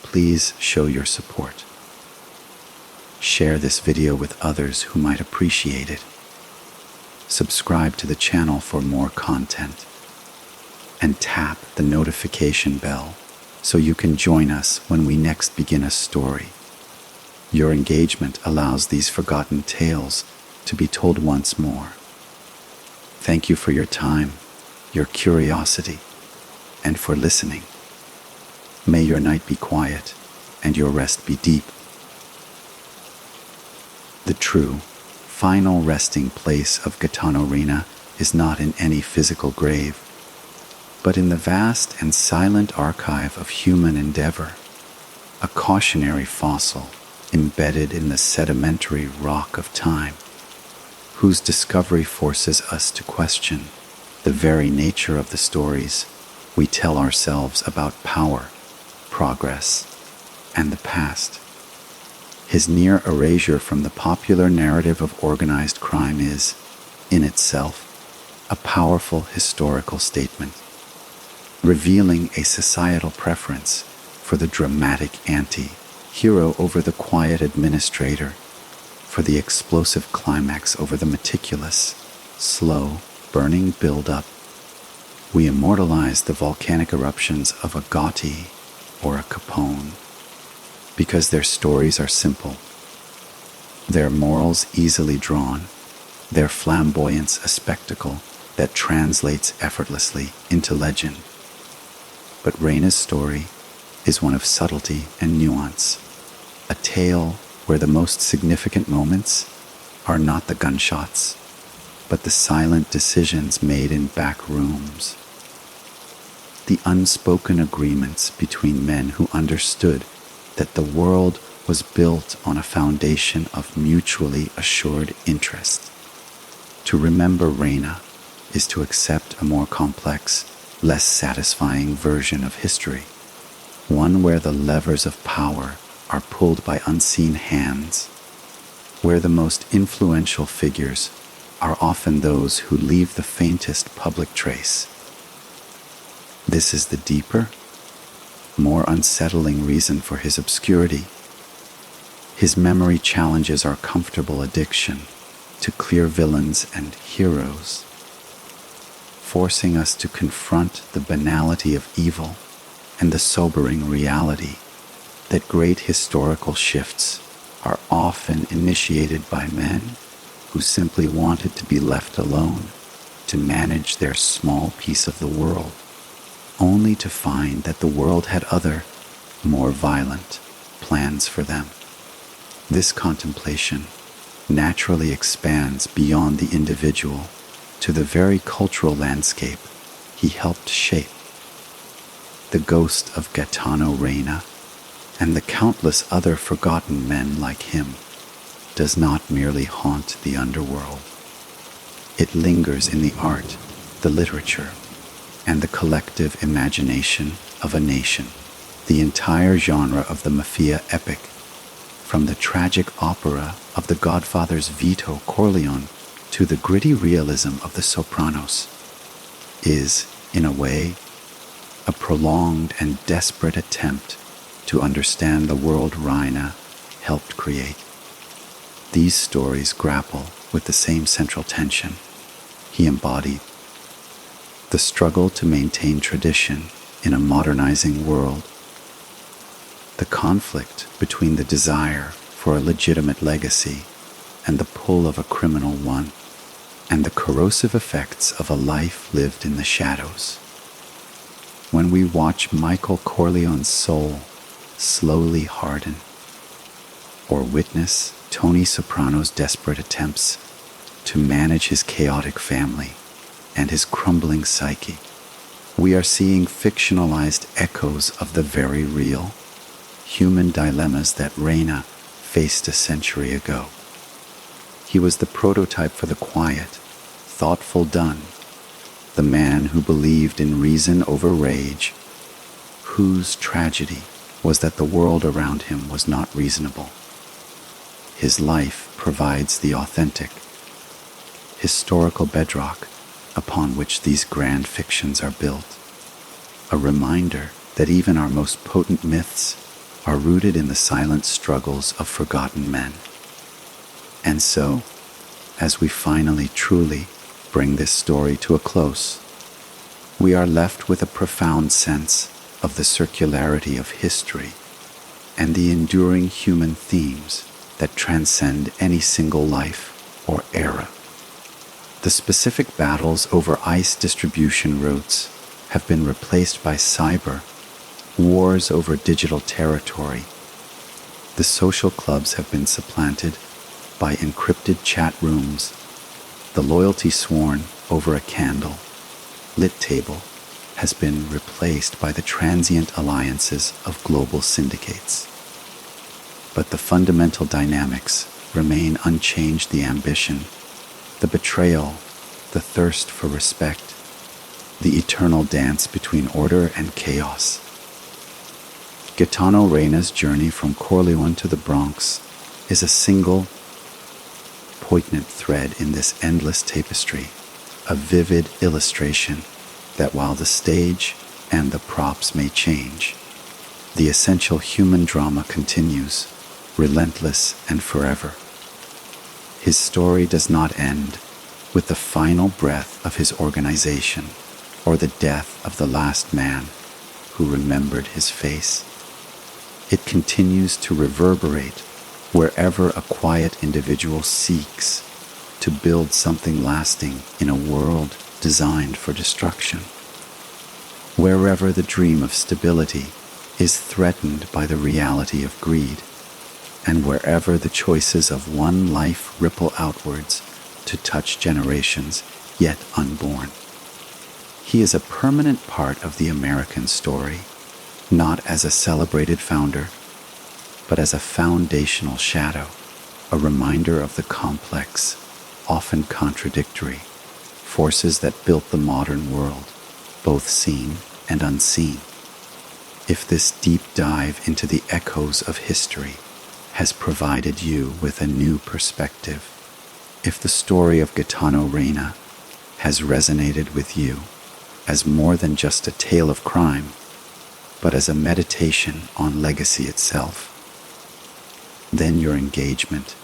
please show your support. Share this video with others who might appreciate it. Subscribe to the channel for more content, and tap the notification bell so you can join us when we next begin a story. Your engagement allows these forgotten tales to be told once more. Thank you for your time, your curiosity, and for listening. May your night be quiet and your rest be deep. The true, final resting place of Gaetano Reina is not in any physical grave, but in the vast and silent archive of human endeavor, a cautionary fossil embedded in the sedimentary rock of time, whose discovery forces us to question the very nature of the stories we tell ourselves about power, progress, and the past. His near erasure from the popular narrative of organized crime is, in itself, a powerful historical statement, revealing a societal preference for the dramatic anti-hero over the quiet administrator, for the explosive climax over the meticulous, slow, burning build-up. We immortalize the volcanic eruptions of a Gotti or a Capone because their stories are simple, their morals easily drawn, their flamboyance a spectacle that translates effortlessly into legend. But Reina's story is one of subtlety and nuance, a tale where the most significant moments are not the gunshots, but the silent decisions made in back rooms, the unspoken agreements between men who understood that the world was built on a foundation of mutually assured interest. To remember Reina is to accept a more complex, less satisfying version of history, one where the levers of power are pulled by unseen hands, where the most influential figures are often those who leave the faintest public trace. This is the deeper, more unsettling reason for his obscurity. His memory challenges our comfortable addiction to clear villains and heroes, forcing us to confront the banality of evil and the sobering reality that great historical shifts are often initiated by men who simply wanted to be left alone to manage their small piece of the world. only to find that the world had other, more violent, plans for them. This contemplation naturally expands beyond the individual to the very cultural landscape he helped shape. The ghost of Gaetano Reina and the countless other forgotten men like him does not merely haunt the underworld. It lingers in the art, the literature, and the collective imagination of a nation. The entire genre of the Mafia epic, from the tragic opera of The Godfather's Vito Corleone to the gritty realism of The Sopranos, is, in a way, a prolonged and desperate attempt to understand the world Reina helped create. These stories grapple with the same central tension he embodied: the struggle to maintain tradition in a modernizing world, the conflict between the desire for a legitimate legacy and the pull of a criminal one, and the corrosive effects of a life lived in the shadows. When we watch Michael Corleone's soul slowly harden, or witness Tony Soprano's desperate attempts to manage his chaotic family and his crumbling psyche, we are seeing fictionalized echoes of the very real, human dilemmas that Reina faced a century ago. He was the prototype for the quiet, thoughtful Dun, the man who believed in reason over rage, whose tragedy was that the world around him was not reasonable. His life provides the authentic, historical bedrock upon which these grand fictions are built, a reminder that even our most potent myths are rooted in the silent struggles of forgotten men. And so, as we finally truly bring this story to a close, we are left with a profound sense of the circularity of history and the enduring human themes that transcend any single life or era. The specific battles over ice distribution routes have been replaced by cyber, wars over digital territory. The social clubs have been supplanted by encrypted chat rooms, the loyalty sworn over a candle lit table has been replaced by the transient alliances of global syndicates. But the fundamental dynamics remain unchanged: the ambition, the betrayal, the thirst for respect, the eternal dance between order and chaos. Gaetano Reina's journey from Corleone to the Bronx is a single, poignant thread in this endless tapestry, a vivid illustration that while the stage and the props may change, the essential human drama continues, relentless and forever. His story does not end with the final breath of his organization or the death of the last man who remembered his face. It continues to reverberate wherever a quiet individual seeks to build something lasting in a world designed for destruction. Wherever the dream of stability is threatened by the reality of greed, and wherever the choices of one life ripple outwards to touch generations yet unborn. He is a permanent part of the American story, not as a celebrated founder, but as a foundational shadow, a reminder of the complex, often contradictory, forces that built the modern world, both seen and unseen. If this deep dive into the echoes of history has provided you with a new perspective, if the story of Gaetano Reina has resonated with you as more than just a tale of crime, but as a meditation on legacy itself, then your engagement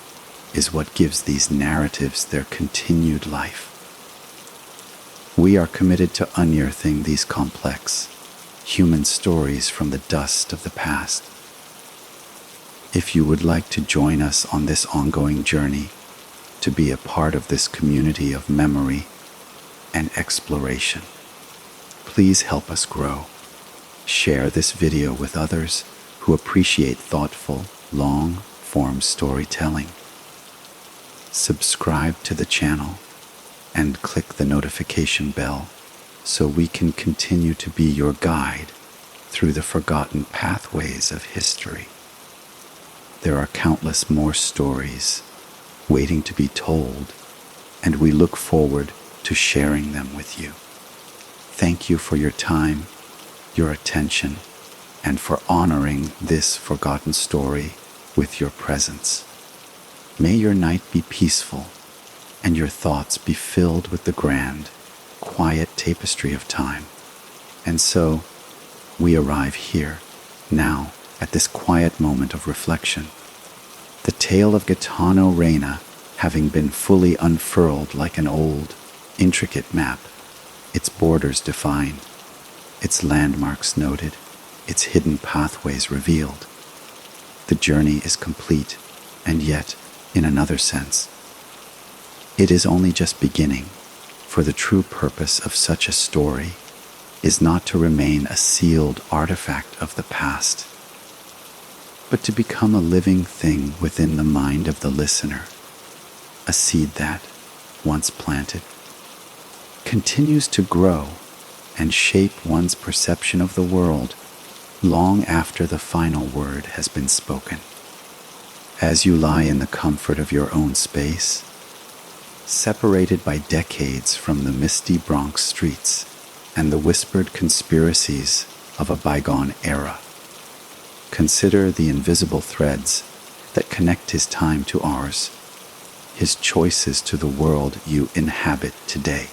is what gives these narratives their continued life. We are committed to unearthing these complex, human stories from the dust of the past. If you would like to join us on this ongoing journey, to be a part of this community of memory and exploration, please help us grow. Share this video with others who appreciate thoughtful, long-form storytelling. Subscribe to the channel and click the notification bell so we can continue to be your guide through the forgotten pathways of history. There are countless more stories waiting to be told, and we look forward to sharing them with you. Thank you for your time, your attention, and for honoring this forgotten story with your presence. May your night be peaceful and your thoughts be filled with the grand, quiet tapestry of time. And so, we arrive here, now, at this quiet moment of reflection. The tale of Gaetano Reina having been fully unfurled like an old, intricate map, its borders defined, its landmarks noted, its hidden pathways revealed. The journey is complete, and yet, in another sense, it is only just beginning, for the true purpose of such a story is not to remain a sealed artifact of the past, but to become a living thing within the mind of the listener, a seed that, once planted, continues to grow and shape one's perception of the world long after the final word has been spoken. As you lie in the comfort of your own space, separated by decades from the misty Bronx streets and the whispered conspiracies of a bygone era, consider the invisible threads that connect his time to ours, his choices to the world you inhabit today.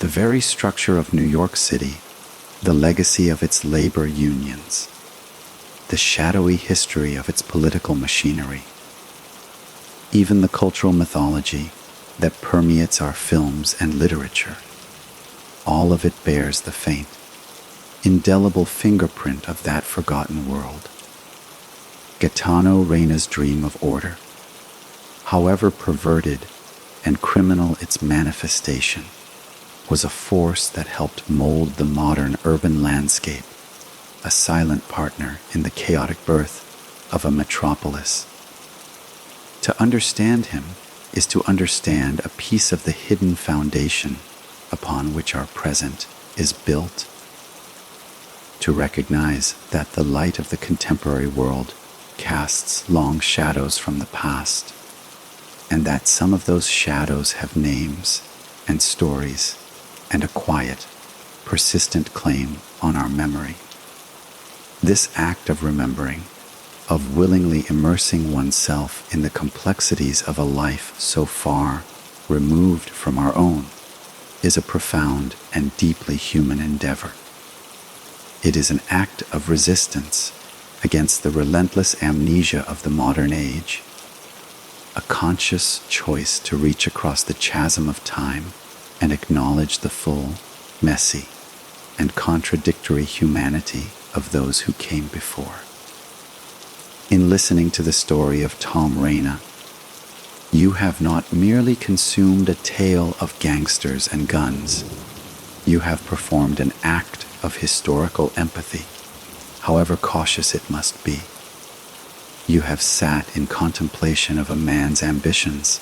The very structure of New York City, the legacy of its labor unions, the shadowy history of its political machinery, even the cultural mythology that permeates our films and literature, all of it bears the faint, indelible fingerprint of that forgotten world. Gaetano Reina's dream of order, however perverted and criminal its manifestation, was a force that helped mold the modern urban landscape, a silent partner in the chaotic birth of a metropolis. To understand him is to understand a piece of the hidden foundation upon which our present is built. To recognize that the light of the contemporary world casts long shadows from the past, and that some of those shadows have names and stories and a quiet, persistent claim on our memory. This act of remembering, of willingly immersing oneself in the complexities of a life so far removed from our own, is a profound and deeply human endeavor. It is an act of resistance against the relentless amnesia of the modern age, a conscious choice to reach across the chasm of time and acknowledge the full, messy, and contradictory humanity of those who came before. In listening to the story of Tom Reina, you have not merely consumed a tale of gangsters and guns. You have performed an act of historical empathy, however cautious it must be. You have sat in contemplation of a man's ambitions,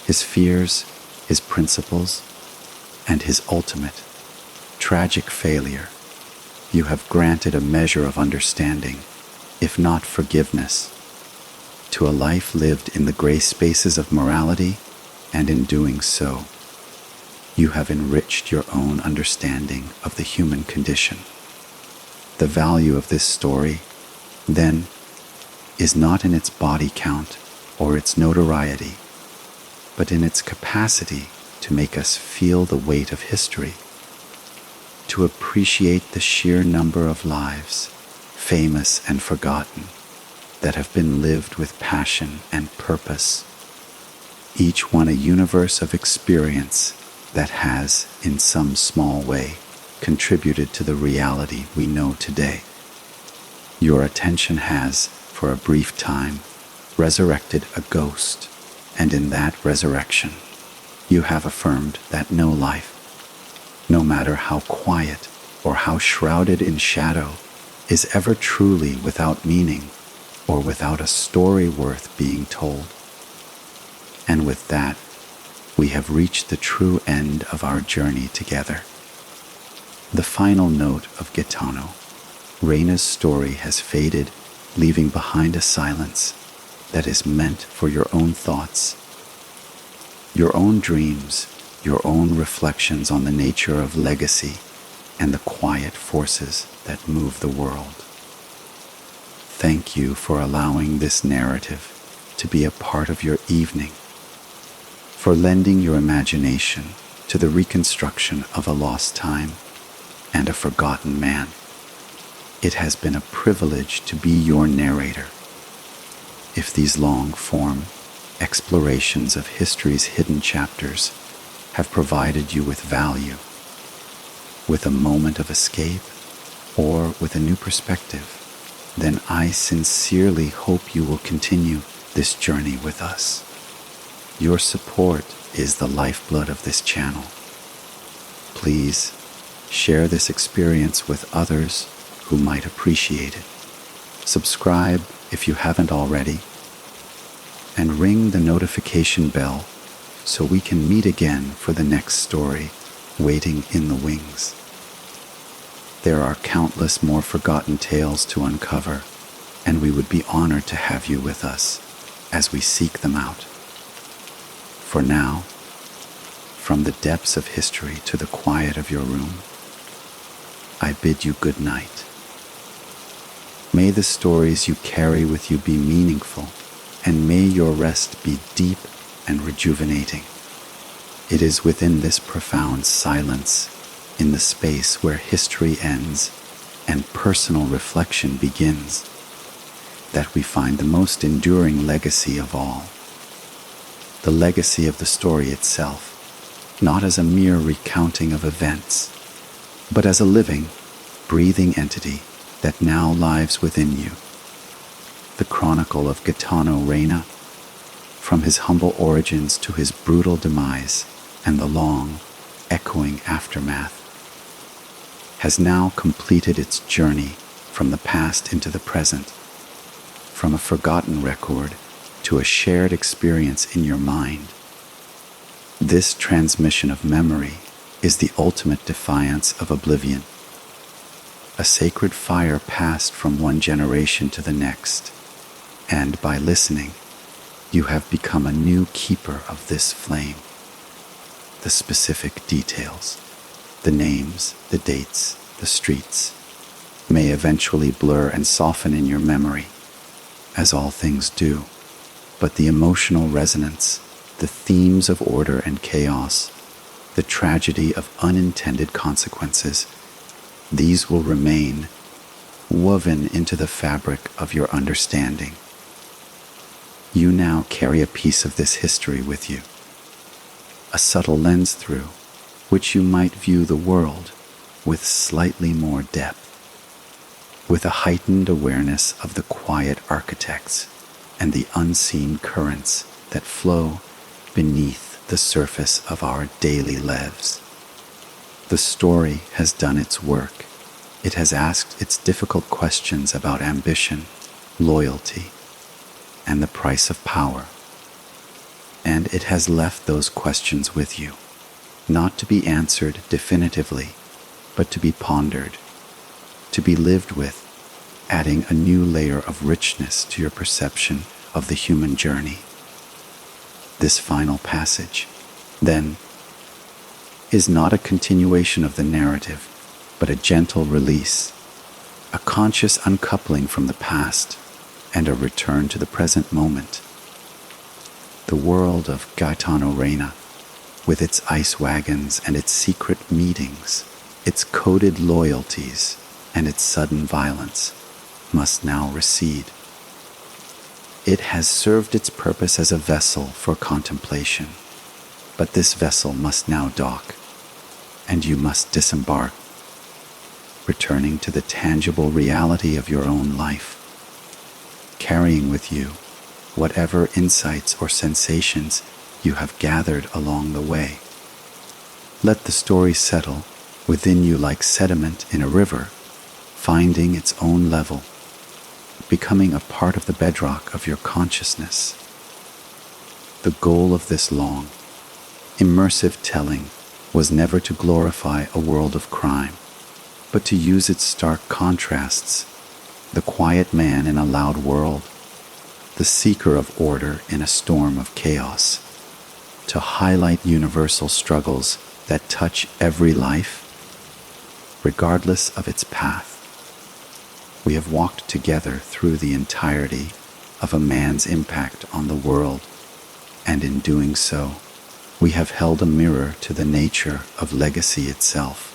his fears, his principles, and his ultimate, tragic failure. You have granted a measure of understanding, if not forgiveness, to a life lived in the gray spaces of morality, and in doing so, you have enriched your own understanding of the human condition. The value of this story, then, is not in its body count or its notoriety, but in its capacity to make us feel the weight of history, to appreciate the sheer number of lives, famous and forgotten, that have been lived with passion and purpose, each one a universe of experience that has, in some small way, contributed to the reality we know today. Your attention has, for a brief time, resurrected a ghost, and in that resurrection, you have affirmed that no life, no matter how quiet or how shrouded in shadow, is ever truly without meaning or without a story worth being told. And with that, we have reached the true end of our journey together. The final note of Gaetano Reina's story has faded, leaving behind a silence that is meant for your own thoughts, your own dreams, your own reflections on the nature of legacy and the quiet forces that move the world. Thank you for allowing this narrative to be a part of your evening, for lending your imagination to the reconstruction of a lost time and a forgotten man. It has been a privilege to be your narrator. If these long-form explorations of history's hidden chapters have provided you with value, with a moment of escape, or with a new perspective, then I sincerely hope you will continue this journey with us. Your support is the lifeblood of this channel. Please share this experience with others who might appreciate it. Subscribe if you haven't already, and ring the notification bell so we can meet again for the next story waiting in the wings. There are countless more forgotten tales to uncover, and we would be honored to have you with us as we seek them out. For now, from the depths of history to the quiet of your room, I bid you good night. May the stories you carry with you be meaningful, and may your rest be deep and rejuvenating. It is within this profound silence, in the space where history ends and personal reflection begins, that we find the most enduring legacy of all. The legacy of the story itself, not as a mere recounting of events, but as a living, breathing entity that now lives within you. The chronicle of Gaetano Reina, from his humble origins to his brutal demise and the long, echoing aftermath, has now completed its journey from the past into the present, from a forgotten record to a shared experience in your mind. This transmission of memory is the ultimate defiance of oblivion, a sacred fire passed from one generation to the next, and by listening, you have become a new keeper of this flame. The specific details, the names, the dates, the streets, may eventually blur and soften in your memory, as all things do, but the emotional resonance, the themes of order and chaos, the tragedy of unintended consequences, these will remain woven into the fabric of your understanding. You now carry a piece of this history with you, a subtle lens through which you might view the world with slightly more depth, with a heightened awareness of the quiet architects and the unseen currents that flow beneath the surface of our daily lives. The story has done its work. It has asked its difficult questions about ambition, loyalty, and the price of power. And it has left those questions with you, not to be answered definitively, but to be pondered, to be lived with, adding a new layer of richness to your perception of the human journey. This final passage, then, is not a continuation of the narrative, but a gentle release, a conscious uncoupling from the past, and a return to the present moment. The world of Gaetano Reina, with its ice wagons and its secret meetings, its coded loyalties and its sudden violence, must now recede. It has served its purpose as a vessel for contemplation, but this vessel must now dock, and you must disembark, returning to the tangible reality of your own life, carrying with you whatever insights or sensations you have gathered along the way. Let the story settle within you like sediment in a river, finding its own level, becoming a part of the bedrock of your consciousness. The goal of this long, immersive telling was never to glorify a world of crime, but to use its stark contrasts, the quiet man in a loud world, the seeker of order in a storm of chaos, to highlight universal struggles that touch every life, regardless of its path. We have walked together through the entirety of a man's impact on the world, and in doing so, we have held a mirror to the nature of legacy itself,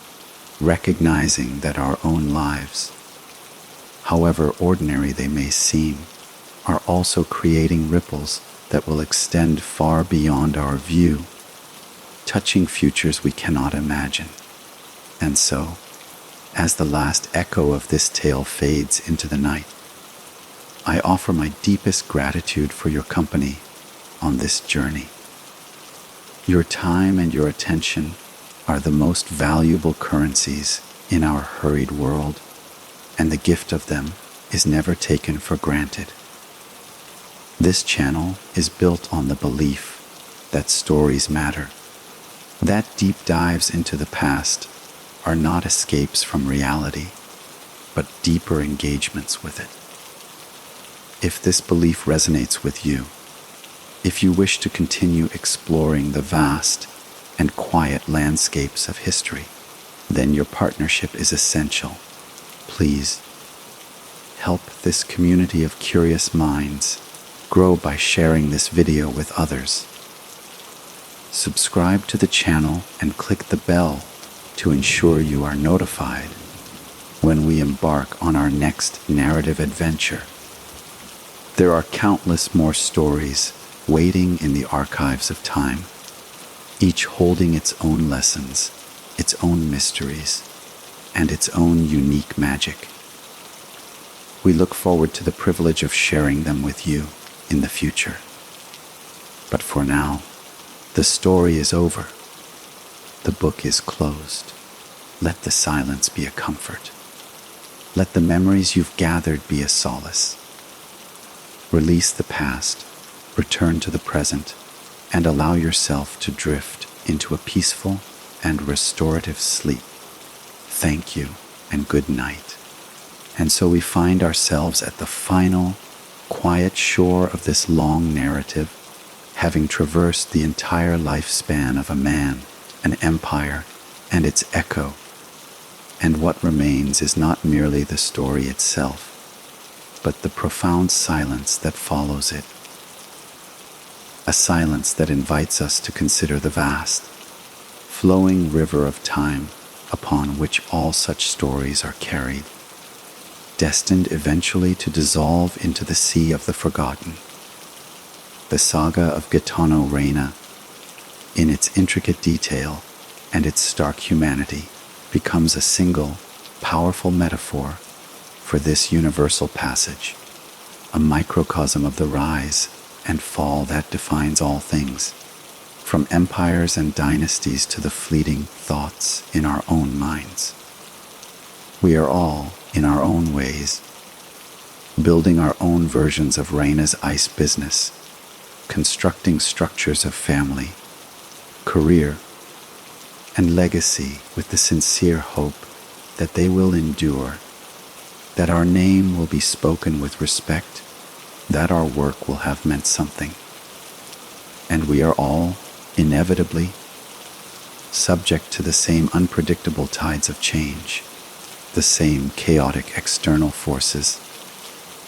recognizing that our own lives, however ordinary they may seem, are also creating ripples that will extend far beyond our view, touching futures we cannot imagine. And so, as the last echo of this tale fades into the night, I offer my deepest gratitude for your company on this journey. Your time and your attention are the most valuable currencies in our hurried world, and the gift of them is never taken for granted. This channel is built on the belief that stories matter, that deep dives into the past are not escapes from reality, but deeper engagements with it. If this belief resonates with you, if you wish to continue exploring the vast and quiet landscapes of history, then your partnership is essential. Please help this community of curious minds grow by sharing this video with others. Subscribe to the channel and click the bell to ensure you are notified when we embark on our next narrative adventure. There are countless more stories waiting in the archives of time, each holding its own lessons, its own mysteries, and its own unique magic. We look forward to the privilege of sharing them with you in the future. But for now, the story is over. The book is closed. Let the silence be a comfort. Let the memories you've gathered be a solace. Release the past, return to the present, and allow yourself to drift into a peaceful and restorative sleep. Thank you and good night. And so we find ourselves at the final, quiet shore of this long narrative, having traversed the entire lifespan of a man, an empire, and its echo. And what remains is not merely the story itself, but the profound silence that follows it. A silence that invites us to consider the vast, flowing river of time upon which all such stories are carried, destined eventually to dissolve into the sea of the forgotten. The saga of Gaetano Reina, in its intricate detail and its stark humanity, becomes a single, powerful metaphor for this universal passage, a microcosm of the rise and fall that defines all things, from empires and dynasties to the fleeting thoughts in our own minds. We are all, in our own ways, building our own versions of Reina's ice business, constructing structures of family, career, and legacy with the sincere hope that they will endure, that our name will be spoken with respect, that our work will have meant something. And we are all, inevitably, subject to the same unpredictable tides of change, the same chaotic external forces,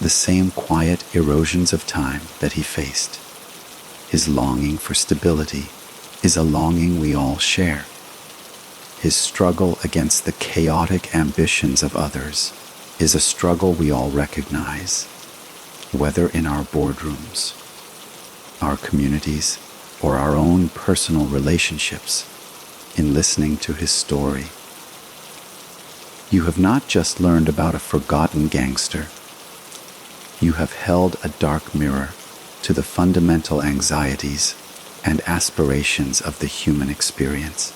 the same quiet erosions of time that he faced. His longing for stability is a longing we all share. His struggle against the chaotic ambitions of others is a struggle we all recognize, whether in our boardrooms, our communities, or our own personal relationships, in listening to his story. You have not just learned about a forgotten gangster. You have held a dark mirror to the fundamental anxieties and aspirations of the human experience.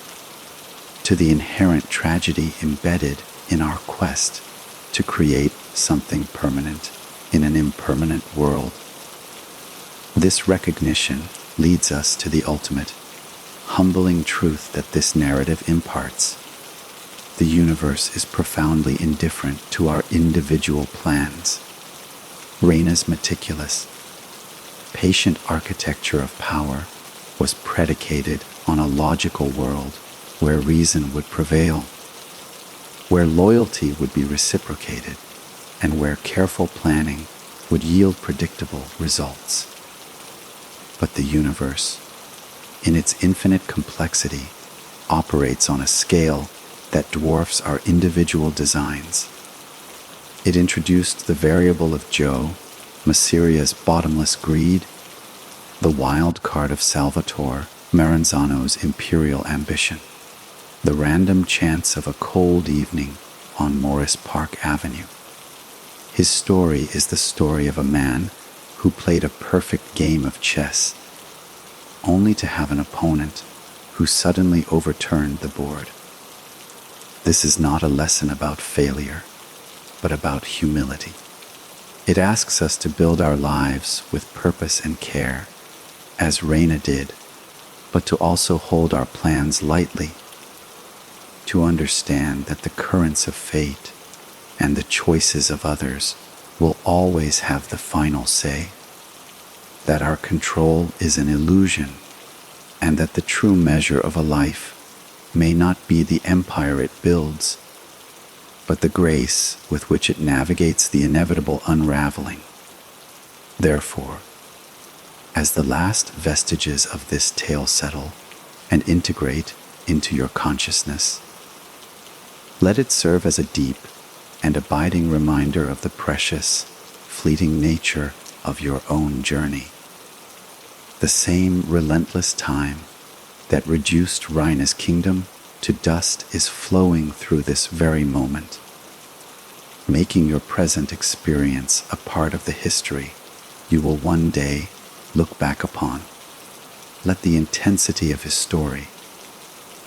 to the inherent tragedy embedded in our quest to create something permanent in an impermanent world. This recognition leads us to the ultimate, humbling truth that this narrative imparts. The universe is profoundly indifferent to our individual plans. Reina's meticulous, patient architecture of power was predicated on a logical world where reason would prevail, where loyalty would be reciprocated, and where careful planning would yield predictable results. But the universe, in its infinite complexity, operates on a scale that dwarfs our individual designs. It introduced the variable of Joe Masseria's bottomless greed, the wild card of Salvatore Maranzano's imperial ambition, the random chance of a cold evening on Morris Park Avenue. His story is the story of a man who played a perfect game of chess, only to have an opponent who suddenly overturned the board. This is not a lesson about failure, but about humility. It asks us to build our lives with purpose and care, as Reina did, but to also hold our plans lightly, to understand that the currents of fate and the choices of others will always have the final say, that our control is an illusion, and that the true measure of a life may not be the empire it builds, but the grace with which it navigates the inevitable unraveling. Therefore, as the last vestiges of this tale settle and integrate into your consciousness, let it serve as a deep and abiding reminder of the precious, fleeting nature of your own journey. The same relentless time that reduced Reina's kingdom to dust is flowing through this very moment, making your present experience a part of the history you will one day look back upon. Let the intensity of his story,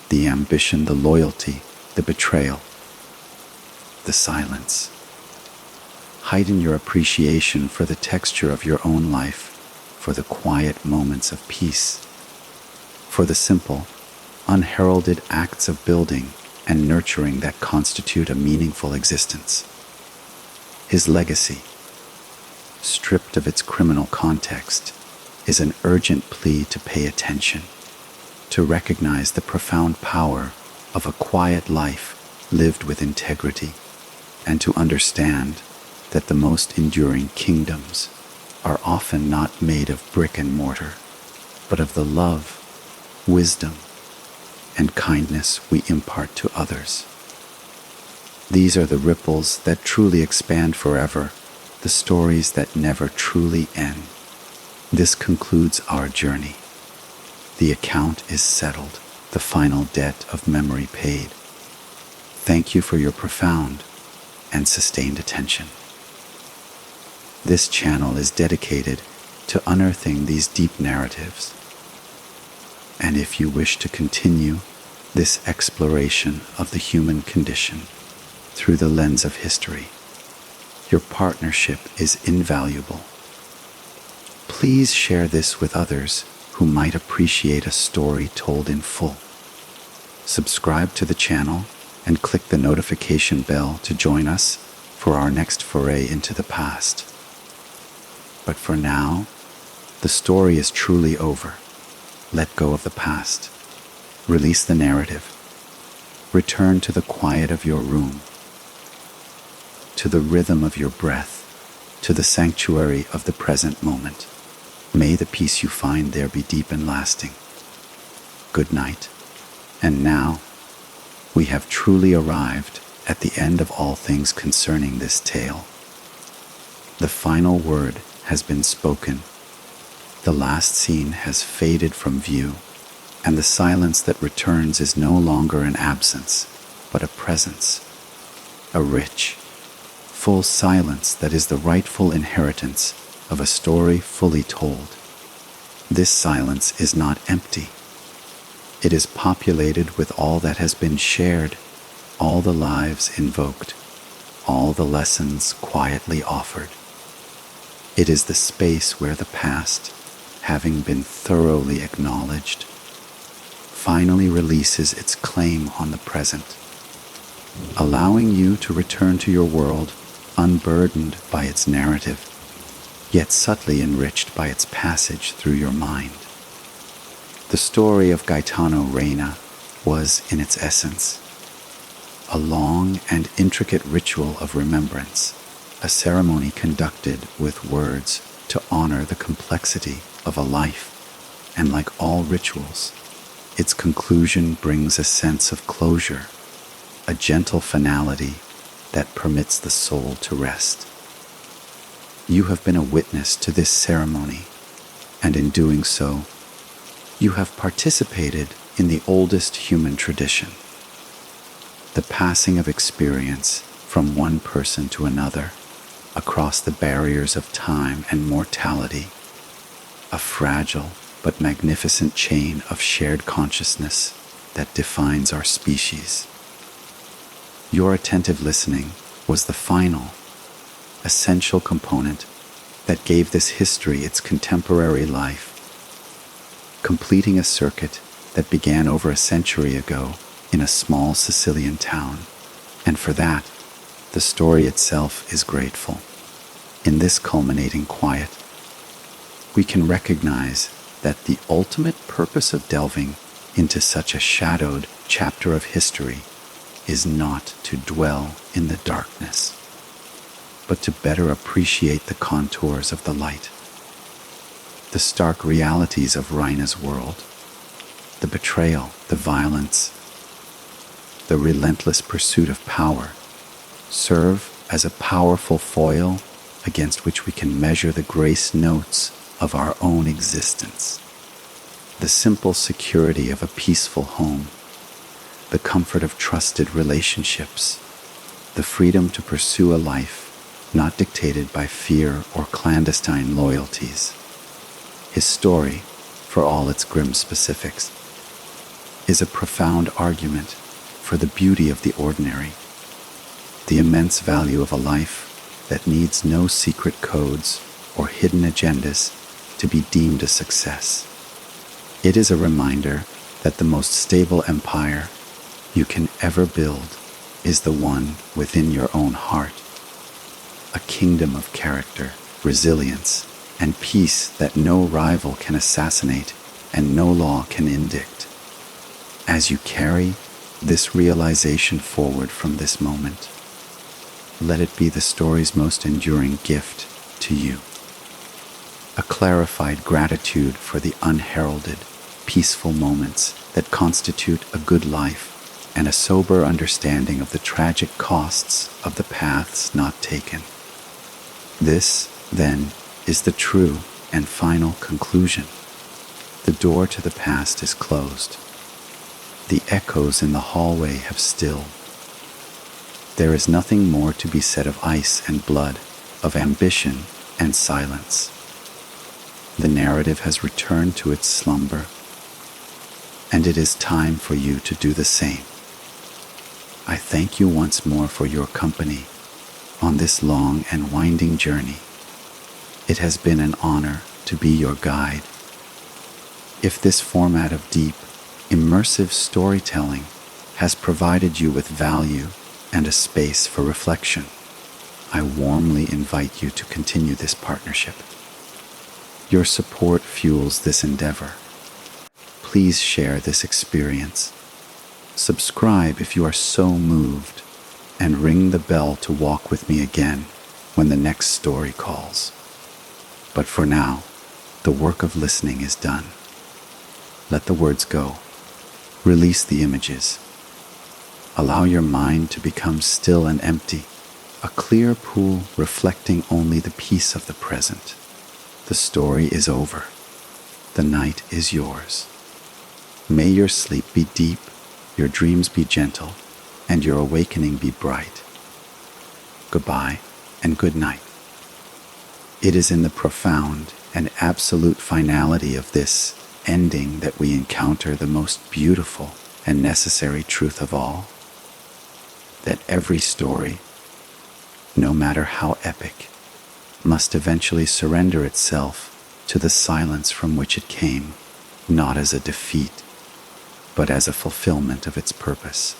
the ambition, the loyalty, the betrayal, the silence, heighten your appreciation for the texture of your own life, for the quiet moments of peace, for the simple, unheralded acts of building and nurturing that constitute a meaningful existence. His legacy, stripped of its criminal context, is an urgent plea to pay attention, to recognize the profound power of a quiet life lived with integrity, and to understand that the most enduring kingdoms are often not made of brick and mortar, but of the love, wisdom, and kindness we impart to others. These are the ripples that truly expand forever, the stories that never truly end. This concludes our journey. The account is settled, the final debt of memory paid. Thank you for your profound and sustained attention. This channel is dedicated to unearthing these deep narratives. And if you wish to continue this exploration of the human condition through the lens of history, your partnership is invaluable. Please share this with others who might appreciate a story told in full. Subscribe to the channel and click the notification bell to join us for our next foray into the past. But for now, the story is truly over. Let go of the past. Release the narrative. Return to the quiet of your room, to the rhythm of your breath, to the sanctuary of the present moment. May the peace you find there be deep and lasting. Good night. And now, we have truly arrived at the end of all things concerning this tale. The final word has been spoken. The last scene has faded from view, and the silence that returns is no longer an absence, but a presence, a rich, full silence that is the rightful inheritance of a story fully told. This silence is not empty. It is populated with all that has been shared, all the lives invoked, all the lessons quietly offered. It is the space where the past, having been thoroughly acknowledged, finally releases its claim on the present, allowing you to return to your world unburdened by its narrative, yet subtly enriched by its passage through your mind. The story of Gaetano Reina was, in its essence, a long and intricate ritual of remembrance, a ceremony conducted with words to honor the complexity of a life, and like all rituals, its conclusion brings a sense of closure, a gentle finality that permits the soul to rest. You have been a witness to this ceremony, and in doing so, you have participated in the oldest human tradition, the passing of experience from one person to another across the barriers of time and mortality, a fragile but magnificent chain of shared consciousness that defines our species. Your attentive listening was the final, essential component that gave this history its contemporary life, completing a circuit that began over a century ago in a small Sicilian town, and for that, the story itself is grateful. In this culminating quiet, we can recognize that the ultimate purpose of delving into such a shadowed chapter of history is not to dwell in the darkness, but to better appreciate the contours of the light, the stark realities of Reina's world, the betrayal, the violence, the relentless pursuit of power, serve as a powerful foil against which we can measure the grace notes of our own existence. The simple security of a peaceful home, the comfort of trusted relationships, the freedom to pursue a life not dictated by fear or clandestine loyalties. His story, for all its grim specifics, is a profound argument for the beauty of the ordinary, the immense value of a life that needs no secret codes or hidden agendas to be deemed a success. It is a reminder that the most stable empire you can ever build is the one within your own heart, a kingdom of character, resilience, and peace that no rival can assassinate and no law can indict. As you carry this realization forward from this moment, let it be the story's most enduring gift to you. A clarified gratitude for the unheralded, peaceful moments that constitute a good life, and a sober understanding of the tragic costs of the paths not taken. This, then, is the true and final conclusion. The door to the past is closed. The echoes in the hallway have stilled. There is nothing more to be said of ice and blood, of ambition and silence. The narrative has returned to its slumber, and it is time for you to do the same. I thank you once more for your company on this long and winding journey. It has been an honor to be your guide. If this format of deep, immersive storytelling has provided you with value and a space for reflection, I warmly invite you to continue this partnership. Your support fuels this endeavor. Please share this experience. Subscribe if you are so moved, and ring the bell to walk with me again when the next story calls. But for now, the work of listening is done. Let the words go. Release the images. Allow your mind to become still and empty, a clear pool reflecting only the peace of the present. The story is over. The night is yours. May your sleep be deep, your dreams be gentle, and your awakening be bright. Goodbye and good night. It is in the profound and absolute finality of this ending that we encounter the most beautiful and necessary truth of all, that every story, no matter how epic, must eventually surrender itself to the silence from which it came, not as a defeat, but as a fulfillment of its purpose.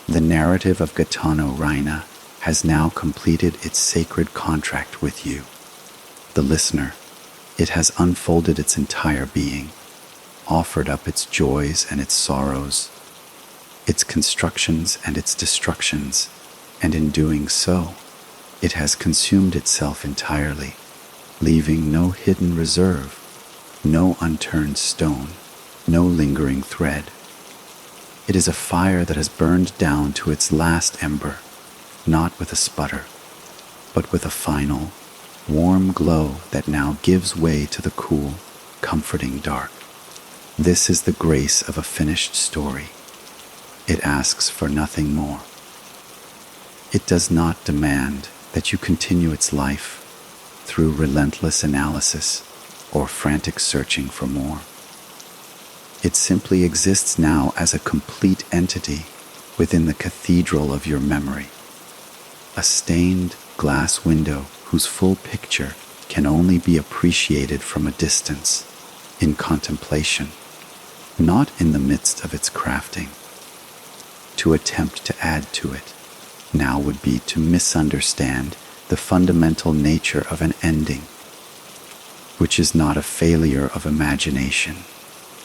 The narrative of Gaetano Reina has now completed its sacred contract with you, the listener. It has unfolded its entire being, offered up its joys and its sorrows, its constructions and its destructions, and in doing so, it has consumed itself entirely, leaving no hidden reserve, no unturned stone, no lingering thread. It is a fire that has burned down to its last ember, not with a sputter, but with a final, warm glow that now gives way to the cool, comforting dark. This is the grace of a finished story. It asks for nothing more. It does not demand that you continue its life through relentless analysis or frantic searching for more. It simply exists now as a complete entity within the cathedral of your memory, a stained glass window whose full picture can only be appreciated from a distance, in contemplation, not in the midst of its crafting. To attempt to add to it now would be to misunderstand the fundamental nature of an ending, which is not a failure of imagination,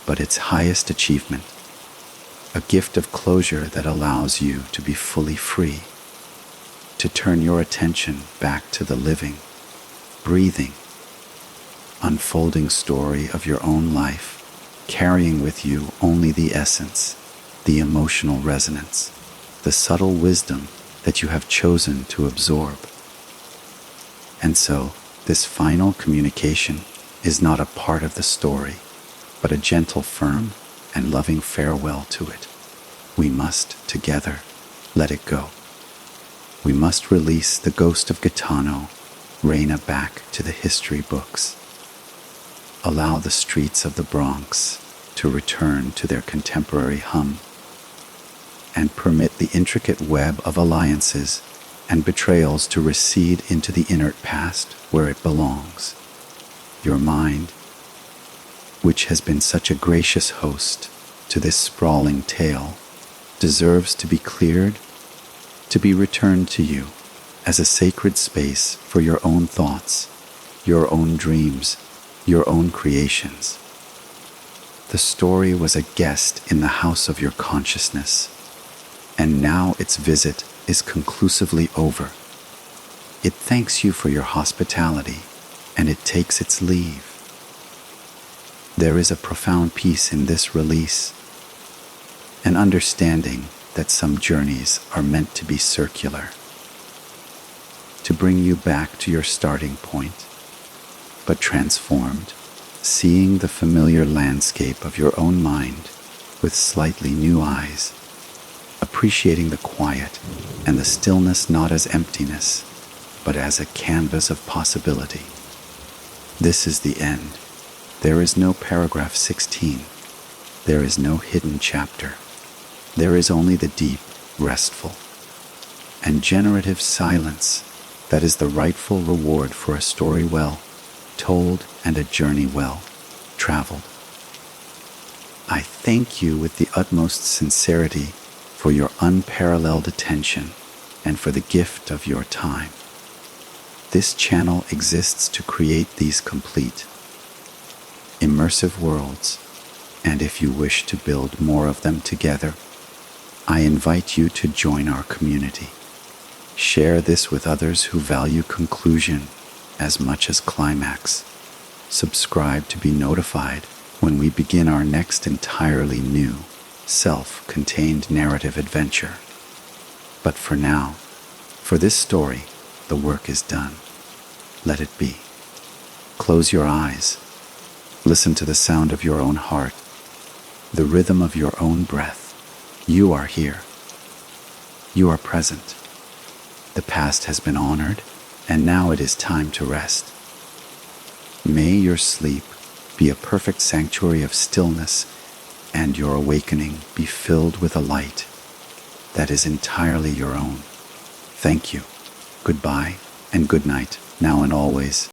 but its highest achievement, a gift of closure that allows you to be fully free, to turn your attention back to the living, breathing, unfolding story of your own life, carrying with you only the essence, the emotional resonance, the subtle wisdom that you have chosen to absorb. And so, this final communication is not a part of the story, but a gentle, firm, and loving farewell to it. We must, together, let it go. We must release the ghost of Gaetano Reina back to the history books. Allow the streets of the Bronx to return to their contemporary hum, and permit the intricate web of alliances and betrayals to recede into the inert past where it belongs. Your mind, which has been such a gracious host to this sprawling tale, deserves to be cleared, to be returned to you as a sacred space for your own thoughts, your own dreams, your own creations. The story was a guest in the house of your consciousness, and now its visit is conclusively over. It thanks you for your hospitality, and it takes its leave. There is a profound peace in this release, an understanding that some journeys are meant to be circular, to bring you back to your starting point, but transformed, seeing the familiar landscape of your own mind with slightly new eyes, appreciating the quiet and the stillness not as emptiness, but as a canvas of possibility. This is the end. There is no paragraph 16. There is no hidden chapter. There is only the deep, restful, and generative silence that is the rightful reward for a story well told and a journey well traveled. I thank you with the utmost sincerity for your unparalleled attention and for the gift of your time. This channel exists to create these complete, immersive worlds, and if you wish to build more of them together, I invite you to join our community. Share this with others who value conclusion as much as climax. Subscribe to be notified when we begin our next entirely new, self-contained narrative adventure. But for now, for this story, the work is done. Let it be. Close your eyes. Listen to the sound of your own heart, the rhythm of your own breath. You are here. You are present. The past has been honored, and now it is time to rest. May your sleep be a perfect sanctuary of stillness, and your awakening be filled with a light that is entirely your own. Thank you. Goodbye and good night, now and always.